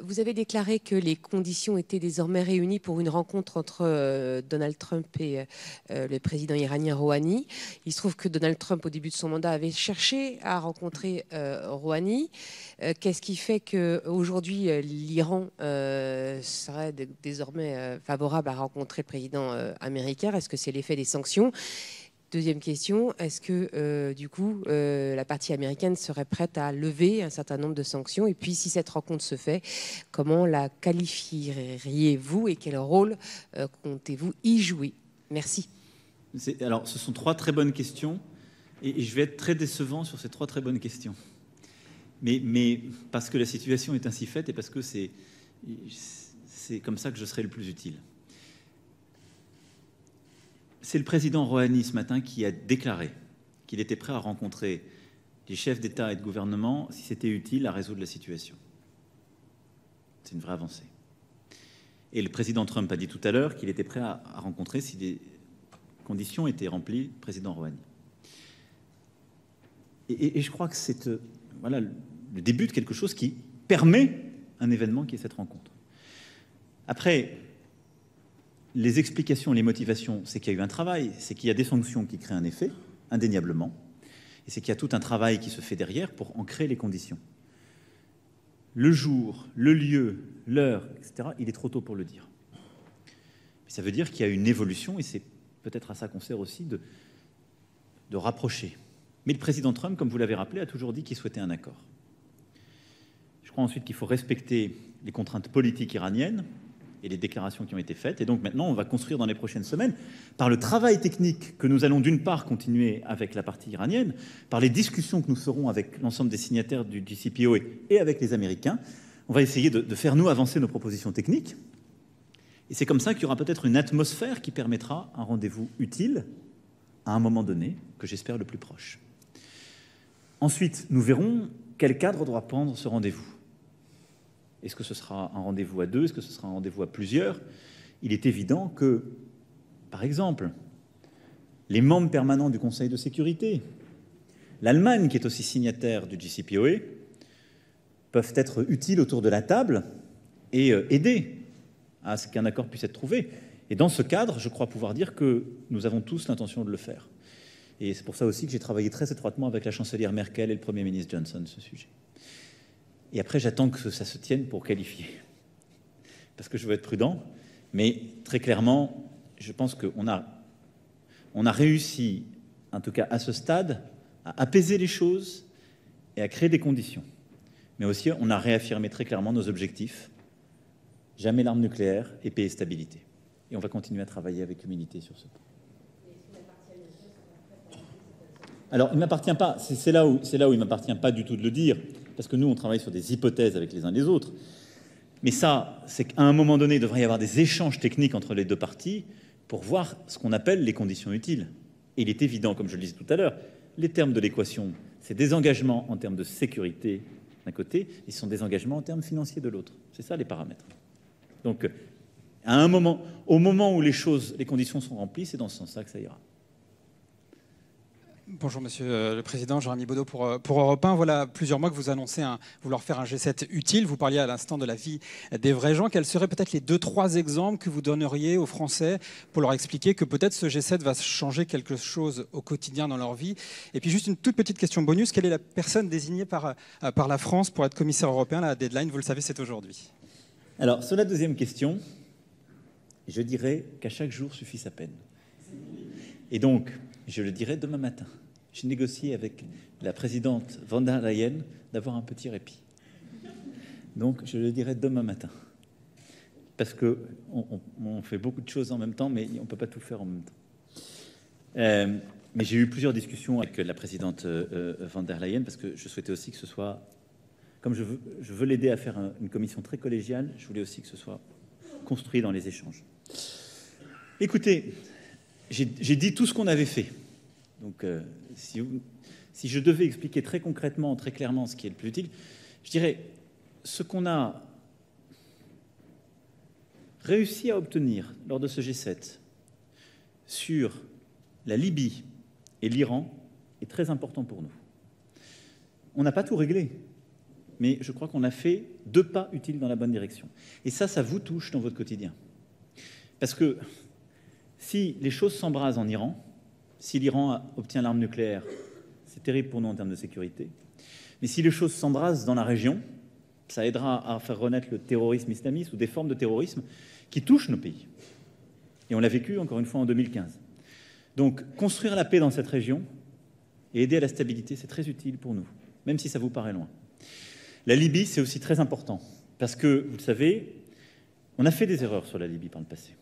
Vous avez déclaré que les conditions étaient désormais réunies pour une rencontre entre Donald Trump et le président iranien Rouhani. Il se trouve que Donald Trump, au début de son mandat, avait cherché à rencontrer Rouhani. Qu'est-ce qui fait qu'aujourd'hui, l'Iran serait désormais favorable à rencontrer le président américain? Est-ce que c'est l'effet des sanctions? Deuxième question, est-ce que du coup la partie américaine serait prête à lever un certain nombre de sanctions? Et puis si cette rencontre se fait, comment la qualifieriez-vous et quel rôle comptez-vous y jouer? Merci. Alors ce sont trois très bonnes questions et je vais être très décevant sur ces trois très bonnes questions. Mais parce que la situation est ainsi faite et parce que c'est comme ça que je serai le plus utile. C'est le président Rouhani ce matin qui a déclaré qu'il était prêt à rencontrer les chefs d'État et de gouvernement si c'était utile à résoudre la situation. C'est une vraie avancée. Et le président Trump a dit tout à l'heure qu'il était prêt à rencontrer si des conditions étaient remplies, le président Rouhani. Et je crois que c'est voilà, le début de quelque chose qui permet un événement qui est cette rencontre. Après, les explications, les motivations, c'est qu'il y a eu un travail, c'est qu'il y a des sanctions qui créent un effet, indéniablement, et c'est qu'il y a tout un travail qui se fait derrière pour en créer les conditions. Le jour, le lieu, l'heure, etc., il est trop tôt pour le dire. Mais ça veut dire qu'il y a une évolution, et c'est peut-être à ça qu'on sert aussi, de rapprocher. Mais le président Trump, comme vous l'avez rappelé, a toujours dit qu'il souhaitait un accord. Je crois ensuite qu'il faut respecter les contraintes politiques iraniennes, et les déclarations qui ont été faites. Et donc maintenant, on va construire dans les prochaines semaines, par le travail technique que nous allons d'une part continuer avec la partie iranienne, par les discussions que nous ferons avec l'ensemble des signataires du JCPOA et avec les Américains, on va essayer de faire, nous, avancer nos propositions techniques. Et c'est comme ça qu'il y aura peut-être une atmosphère qui permettra un rendez-vous utile à un moment donné, que j'espère le plus proche. Ensuite, nous verrons quel cadre doit prendre ce rendez-vous. Est-ce que ce sera un rendez-vous à deux? Est-ce que ce sera un rendez-vous à plusieurs? Il est évident que, par exemple, les membres permanents du Conseil de sécurité, l'Allemagne, qui est aussi signataire du JCPOA, peuvent être utiles autour de la table et aider à ce qu'un accord puisse être trouvé. Et dans ce cadre, je crois pouvoir dire que nous avons tous l'intention de le faire. Et c'est pour ça aussi que j'ai travaillé très étroitement avec la chancelière Merkel et le Premier ministre Johnson ce sujet. Et après, j'attends que ça se tienne pour qualifier. Parce que je veux être prudent, mais très clairement, je pense qu'on a réussi, en tout cas à ce stade, à apaiser les choses et à créer des conditions. Mais aussi, on a réaffirmé très clairement nos objectifs. Jamais l'arme nucléaire et paix et stabilité. Et on va continuer à travailler avec humilité sur ce point. Alors, il ne m'appartient pas, c'est là où il ne m'appartient pas du tout de le dire, parce que nous, on travaille sur des hypothèses avec les uns les autres. Mais ça, c'est qu'à un moment donné, il devrait y avoir des échanges techniques entre les deux parties pour voir ce qu'on appelle les conditions utiles. Et il est évident, comme je le disais tout à l'heure, les termes de l'équation, c'est des engagements en termes de sécurité d'un côté, et ce sont des engagements en termes financiers de l'autre. C'est ça les paramètres. Donc, à un moment, au moment où les conditions sont remplies, c'est dans ce sens-là que ça ira. Bonjour Monsieur le Président, Jérémy Baudot pour Europe 1. Voilà plusieurs mois que vous annoncez vouloir faire un G7 utile. Vous parliez à l'instant de la vie des vrais gens. Quels seraient peut-être les 2-3 exemples que vous donneriez aux Français pour leur expliquer que peut-être ce G7 va changer quelque chose au quotidien dans leur vie? Et puis juste une toute petite question bonus. Quelle est la personne désignée par la France pour être commissaire européen? La deadline, vous le savez, c'est aujourd'hui. Alors, sur la deuxième question, je dirais qu'à chaque jour suffit sa peine. Et donc, je le dirai demain matin. J'ai négocié avec la présidente von der Leyen d'avoir un petit répit. Donc, je le dirai demain matin. Parce qu'on fait beaucoup de choses en même temps, mais on ne peut pas tout faire en même temps. Mais j'ai eu plusieurs discussions avec la présidente von der Leyen, parce que je souhaitais aussi que ce soit... Comme je veux l'aider à faire une commission très collégiale, je voulais aussi que ce soit construit dans les échanges. Écoutez, j'ai dit tout ce qu'on avait fait. Donc, si je devais expliquer très concrètement, très clairement ce qui est le plus utile, je dirais ce qu'on a réussi à obtenir lors de ce G7 sur la Libye et l'Iran est très important pour nous. On n'a pas tout réglé. mais je crois qu'on a fait 2 pas utiles dans la bonne direction. Et ça vous touche dans votre quotidien. Parce que si les choses s'embrasent en Iran, si l'Iran obtient l'arme nucléaire, c'est terrible pour nous en termes de sécurité. Mais si les choses s'embrasent dans la région, ça aidera à faire renaître le terrorisme islamiste ou des formes de terrorisme qui touchent nos pays. Et on l'a vécu, encore une fois, en 2015. Donc, construire la paix dans cette région et aider à la stabilité, c'est très utile pour nous, même si ça vous paraît loin. La Libye, c'est aussi très important, parce que, vous le savez, on a fait des erreurs sur la Libye par le passé.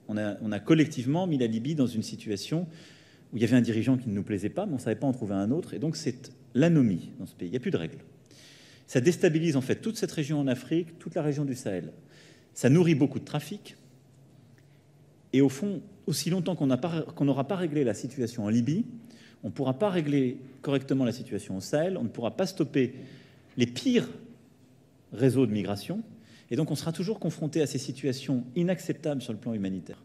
On a collectivement mis la Libye dans une situation où il y avait un dirigeant qui ne nous plaisait pas, mais on ne savait pas en trouver un autre, et donc c'est l'anomie dans ce pays. Il n'y a plus de règles. Ça déstabilise en fait toute cette région en Afrique, toute la région du Sahel. Ça nourrit beaucoup de trafic, et au fond, aussi longtemps qu'on n'aura pas réglé la situation en Libye, on ne pourra pas régler correctement la situation au Sahel, on ne pourra pas stopper les pires réseaux de migration, et donc on sera toujours confronté à ces situations inacceptables sur le plan humanitaire.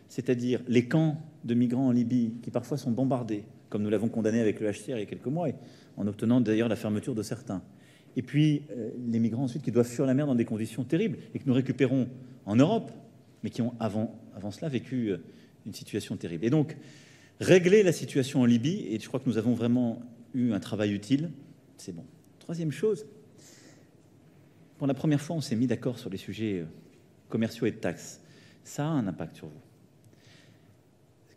C'est-à-dire les camps de migrants en Libye qui parfois sont bombardés, comme nous l'avons condamné avec le HCR il y a quelques mois, et en obtenant d'ailleurs la fermeture de certains. Et puis les migrants ensuite qui doivent fuir la mer dans des conditions terribles et que nous récupérons en Europe, mais qui ont avant cela vécu une situation terrible. Et donc régler la situation en Libye, et je crois que nous avons vraiment eu un travail utile, c'est bon. Troisième chose, pour la première fois, on s'est mis d'accord sur les sujets commerciaux et de taxes. Ça a un impact sur vous.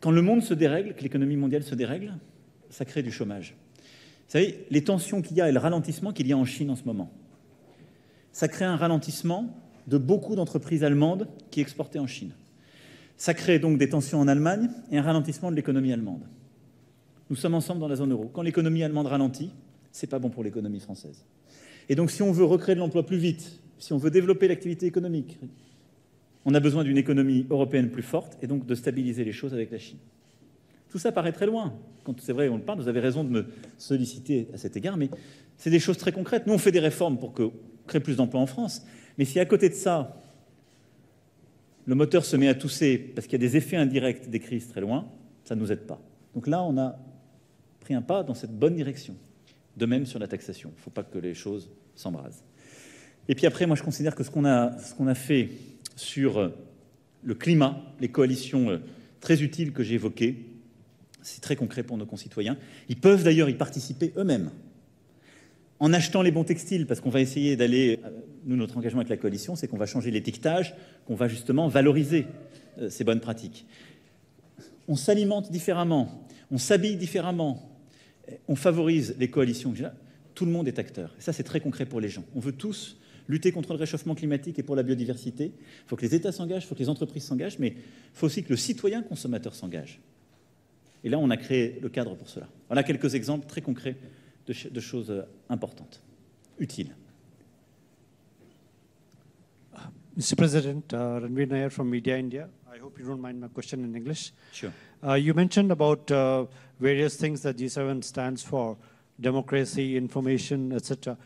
Quand le monde se dérègle, que l'économie mondiale se dérègle, ça crée du chômage. Vous savez, les tensions qu'il y a et le ralentissement qu'il y a en Chine en ce moment, ça crée un ralentissement de beaucoup d'entreprises allemandes qui exportaient en Chine. Ça crée donc des tensions en Allemagne et un ralentissement de l'économie allemande. Nous sommes ensemble dans la zone euro. Quand l'économie allemande ralentit, c'est pas bon pour l'économie française. Et donc, si on veut recréer de l'emploi plus vite, si on veut développer l'activité économique, on a besoin d'une économie européenne plus forte et donc de stabiliser les choses avec la Chine. Tout ça paraît très loin. Quand c'est vrai, on le parle, vous avez raison de me solliciter à cet égard, mais c'est des choses très concrètes. Nous, on fait des réformes pour créer plus d'emplois en France. Mais si à côté de ça, le moteur se met à tousser parce qu'il y a des effets indirects des crises très loin, ça ne nous aide pas. Donc là, on a pris un pas dans cette bonne direction. De même sur la taxation. Il ne faut pas que les choses s'embrasent. Et puis après, moi, je considère que ce qu'on a fait sur le climat, les coalitions très utiles que j'ai évoquées, c'est très concret pour nos concitoyens. Ils peuvent d'ailleurs y participer eux-mêmes en achetant les bons textiles, parce qu'on va essayer d'aller... Nous, notre engagement avec la coalition, c'est qu'on va changer l'étiquetage, qu'on va justement valoriser ces bonnes pratiques. On s'alimente différemment, on s'habille différemment, on favorise les coalitions. Tout le monde est acteur. Et ça, c'est très concret pour les gens. On veut tous lutter contre le réchauffement climatique et pour la biodiversité. Il faut que les États s'engagent, il faut que les entreprises s'engagent, mais il faut aussi que le citoyen consommateur s'engage. Et là, on a créé le cadre pour cela. Voilà quelques exemples très concrets de choses importantes, utiles. Mr. President, Ranveer Nair from Media India. I hope you don't mind my question in English. Sure. You mentioned about various things that G7 stands for, democracy, information, etc.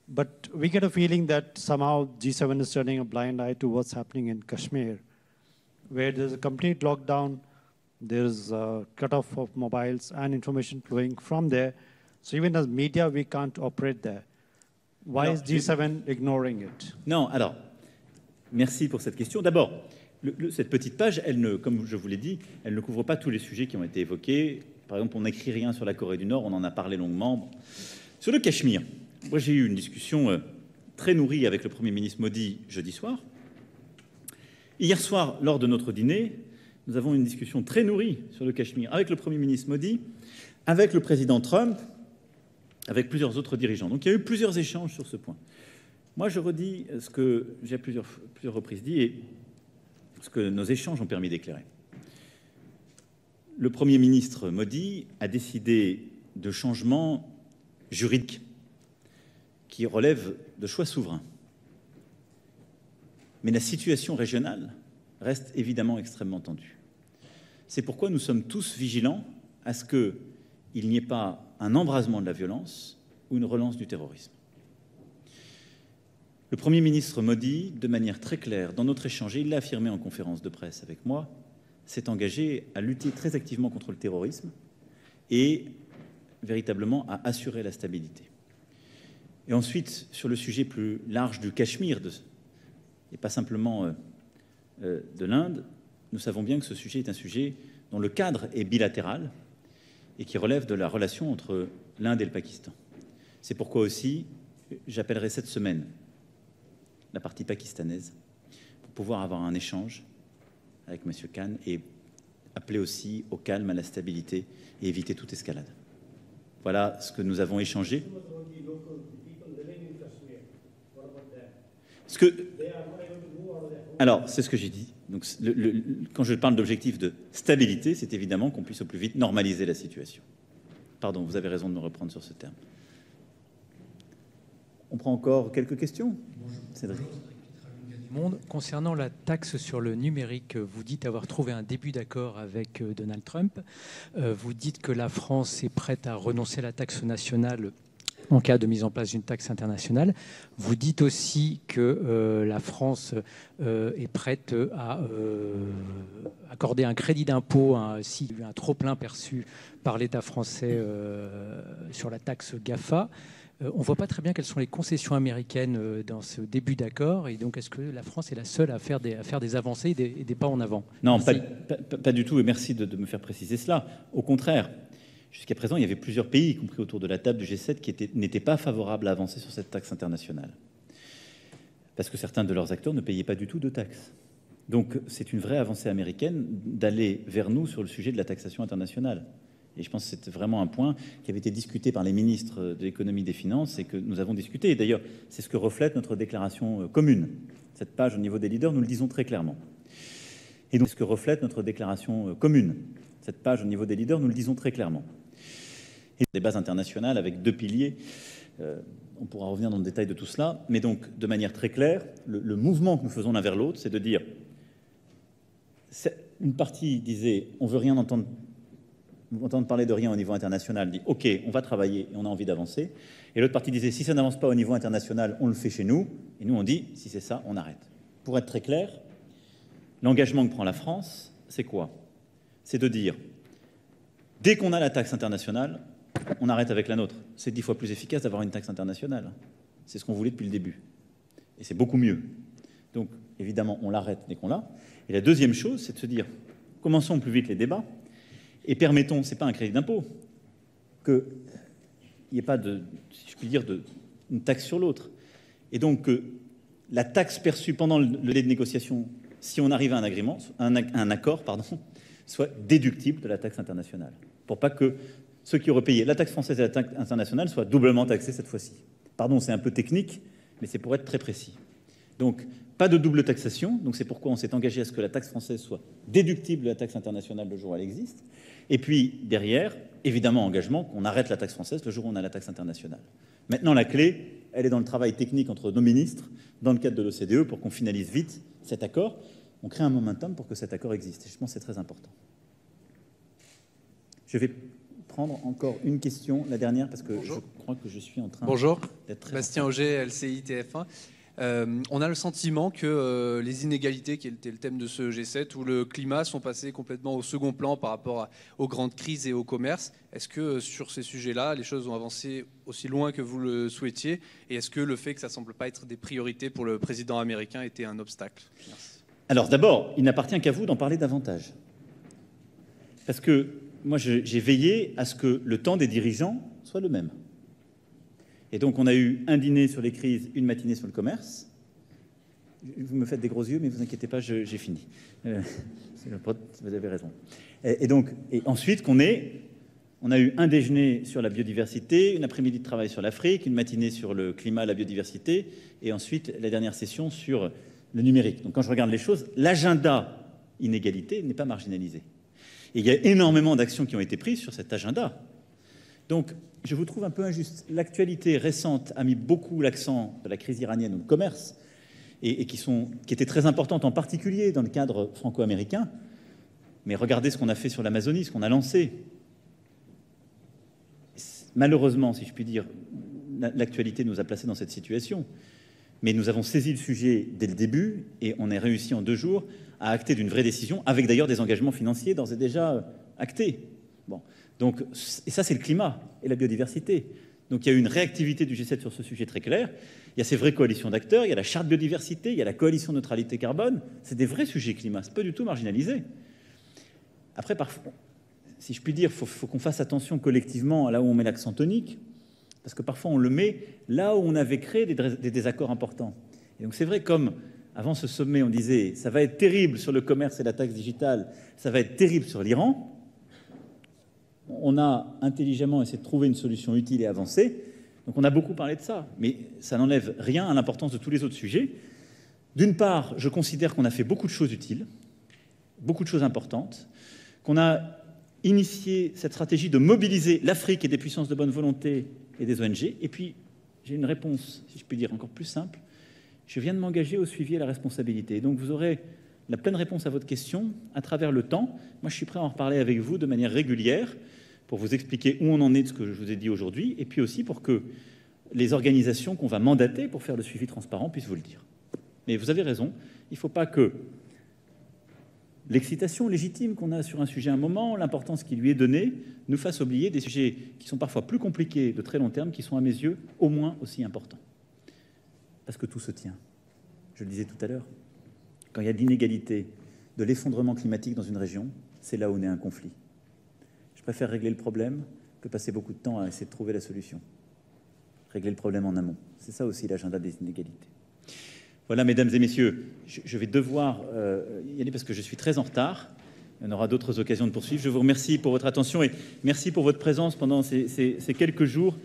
But we get a feeling that somehow G7 is turning a blind eye to what's happening in Kashmir, where there's a complete lockdown, there's a cutoff of mobiles and information flowing from there. So even as media, we can't operate there. Why is G7 ignoring it? Non, alors, merci pour cette question. D'abord, cette petite page, comme je vous l'ai dit, elle ne couvre pas tous les sujets qui ont été évoqués. Par exemple, on n'écrit rien sur la Corée du Nord, on en a parlé longuement. Sur le Cachemire, moi j'ai eu une discussion très nourrie avec le Premier ministre Modi jeudi soir. Hier soir, lors de notre dîner, nous avons une discussion très nourrie sur le Cachemire avec le Premier ministre Modi, avec le président Trump, avec plusieurs autres dirigeants. Donc il y a eu plusieurs échanges sur ce point. Moi, je redis ce que j'ai à plusieurs reprises dit et ce que nos échanges ont permis d'éclairer. Le Premier ministre Modi a décidé de changements juridiques qui relèvent de choix souverains. Mais la situation régionale reste évidemment extrêmement tendue. C'est pourquoi nous sommes tous vigilants à ce qu'il n'y ait pas un embrasement de la violence ou une relance du terrorisme. Le Premier ministre Modi, de manière très claire, dans notre échange, et il l'a affirmé en conférence de presse avec moi, s'est engagé à lutter très activement contre le terrorisme et véritablement à assurer la stabilité. Et ensuite, sur le sujet plus large du Cachemire, et pas simplement de l'Inde, nous savons bien que ce sujet est un sujet dont le cadre est bilatéral et qui relève de la relation entre l'Inde et le Pakistan. C'est pourquoi aussi, j'appellerai cette semaine la partie pakistanaise pour pouvoir avoir un échange avec M. Khan et appeler aussi au calme, à la stabilité et éviter toute escalade. Voilà ce que nous avons échangé. Alors, c'est ce que j'ai dit. Donc, quand je parle d'objectif de stabilité, c'est évidemment qu'on puisse au plus vite normaliser la situation. Pardon, vous avez raison de me reprendre sur ce terme. On prend encore quelques questions. Cédric. Concernant la taxe sur le numérique, vous dites avoir trouvé un début d'accord avec Donald Trump. Vous dites que la France est prête à renoncer à la taxe nationale en cas de mise en place d'une taxe internationale. Vous dites aussi que la France est prête à accorder un crédit d'impôt s'il y a eu un trop-plein perçu par l'État français sur la taxe GAFA. On ne voit pas très bien quelles sont les concessions américaines dans ce début d'accord. Et donc, est-ce que la France est la seule à faire des avancées et des pas en avant? Non, pas du tout. Et merci de me faire préciser cela. Au contraire, jusqu'à présent, il y avait plusieurs pays, y compris autour de la table du G7, qui n'étaient pas favorables à avancer sur cette taxe internationale. Parce que certains de leurs acteurs ne payaient pas du tout de taxes. Donc, c'est une vraie avancée américaine d'aller vers nous sur le sujet de la taxation internationale. Et je pense que c'est vraiment un point qui avait été discuté par les ministres de l'économie et des finances et que nous avons discuté. Et d'ailleurs, c'est ce que reflète notre déclaration commune. Cette page au niveau des leaders, nous le disons très clairement. Et donc, c'est ce que reflète notre déclaration commune. Cette page au niveau des leaders, nous le disons très clairement. Et des bases internationales avec deux piliers. On pourra revenir dans le détail de tout cela. Mais donc, de manière très claire, le mouvement que nous faisons l'un vers l'autre, c'est de dire... Une partie disait, on veut rien entendre parler de rien au niveau international, dit OK, on va travailler et on a envie d'avancer. Et l'autre partie disait, si ça n'avance pas au niveau international, on le fait chez nous. Et nous, on dit, si c'est ça, on arrête. Pour être très clair, l'engagement que prend la France, c'est quoi? C'est de dire, dès qu'on a la taxe internationale, on arrête avec la nôtre. C'est 10 fois plus efficace d'avoir une taxe internationale. C'est ce qu'on voulait depuis le début. Et c'est beaucoup mieux. Donc, évidemment, on l'arrête dès qu'on l'a. Et la deuxième chose, c'est de se dire, commençons plus vite les débats. Et permettons, ce n'est pas un crédit d'impôt, qu'il n'y ait pas de, si je puis dire, une taxe sur l'autre. Et donc, la taxe perçue pendant le délai de négociation, si on arrive à un accord, soit déductible de la taxe internationale. Pour pas que ceux qui auraient payé la taxe française et la taxe internationale soient doublement taxés cette fois-ci. Pardon, c'est un peu technique, mais c'est pour être très précis. Donc, pas de double taxation. Donc, c'est pourquoi on s'est engagé à ce que la taxe française soit déductible de la taxe internationale le jour où elle existe. Et puis, derrière, évidemment, engagement qu'on arrête la taxe française le jour où on a la taxe internationale. Maintenant, la clé, elle est dans le travail technique entre nos ministres, dans le cadre de l'OCDE, pour qu'on finalise vite cet accord. On crée un momentum pour que cet accord existe. Et je pense que c'est très important. Je vais prendre encore une question, la dernière, parce que Bonjour. Je crois que je suis en train d'être très... Bastien Auger, LCI TF1. On a le sentiment que les inégalités, qui était le thème de ce G7, ou le climat, sont passés complètement au second plan par rapport aux grandes crises et au commerce. Est-ce que sur ces sujets-là, les choses ont avancé aussi loin que vous le souhaitiez? Et est-ce que le fait que ça ne semble pas être des priorités pour le président américain était un obstacle? Merci. Alors d'abord, il n'appartient qu'à vous d'en parler davantage. Parce que moi, j'ai veillé à ce que le temps des dirigeants soit le même. Et donc, on a eu un dîner sur les crises, une matinée sur le commerce. Vous me faites des gros yeux, mais vous inquiétez pas, j'ai fini. Vous avez raison. Et ensuite, on a eu un déjeuner sur la biodiversité, une après-midi de travail sur l'Afrique, une matinée sur le climat, la biodiversité, et ensuite la dernière session sur le numérique. Donc, quand je regarde les choses, l'agenda inégalité n'est pas marginalisé. Et il y a énormément d'actions qui ont été prises sur cet agenda. Donc, je vous trouve un peu injuste. L'actualité récente a mis beaucoup l'accent sur la crise iranienne ou le commerce, et qui étaient très importantes, en particulier dans le cadre franco-américain. Mais regardez ce qu'on a fait sur l'Amazonie, ce qu'on a lancé. Malheureusement, si je puis dire, l'actualité nous a placés dans cette situation. Mais nous avons saisi le sujet dès le début, et on a réussi en 2 jours à acter d'une vraie décision, avec d'ailleurs des engagements financiers d'ores et déjà actés. Bon. Donc, et ça, c'est le climat et la biodiversité. Donc il y a eu une réactivité du G7 sur ce sujet très clair. Il y a ces vraies coalitions d'acteurs, il y a la charte biodiversité, il y a la coalition neutralité carbone. C'est des vrais sujets climat, c'est pas du tout marginalisé. Après, parfois, si je puis dire, il faut qu'on fasse attention collectivement à là où on met l'accent tonique, parce que parfois on le met là où on avait créé des désaccords importants. Et donc c'est vrai, comme avant ce sommet, on disait ça va être terrible sur le commerce et la taxe digitale, ça va être terrible sur l'Iran. On a intelligemment essayé de trouver une solution utile et avancée. Donc on a beaucoup parlé de ça, mais ça n'enlève rien à l'importance de tous les autres sujets. D'une part, je considère qu'on a fait beaucoup de choses utiles, beaucoup de choses importantes, qu'on a initié cette stratégie de mobiliser l'Afrique et des puissances de bonne volonté et des ONG. Et puis, j'ai une réponse, si je puis dire, encore plus simple. Je viens de m'engager au suivi et à la responsabilité. Et donc, vous aurez la pleine réponse à votre question à travers le temps. Moi, je suis prêt à en reparler avec vous de manière régulière pour vous expliquer où on en est de ce que je vous ai dit aujourd'hui, et puis aussi pour que les organisations qu'on va mandater pour faire le suivi transparent puissent vous le dire. Mais vous avez raison, il ne faut pas que l'excitation légitime qu'on a sur un sujet à un moment, l'importance qui lui est donnée, nous fasse oublier des sujets qui sont parfois plus compliqués de très long terme, qui sont à mes yeux au moins aussi importants. Parce que tout se tient. Je le disais tout à l'heure, quand il y a de l'inégalité, de l'effondrement climatique dans une région, c'est là où naît un conflit. Je préfère régler le problème que passer beaucoup de temps à essayer de trouver la solution. Régler le problème en amont. C'est ça aussi l'agenda des inégalités. Voilà, mesdames et messieurs, je vais devoir y aller parce que je suis très en retard. On aura d'autres occasions de poursuivre. Je vous remercie pour votre attention et merci pour votre présence pendant ces quelques jours.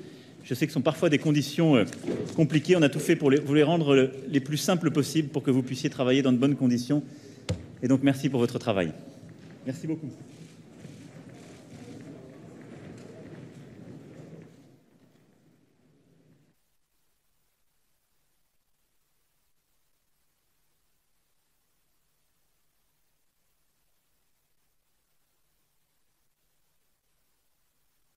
Je sais que ce sont parfois des conditions compliquées. On a tout fait pour vous les rendre les plus simples possibles pour que vous puissiez travailler dans de bonnes conditions. Et donc, merci pour votre travail. Merci beaucoup.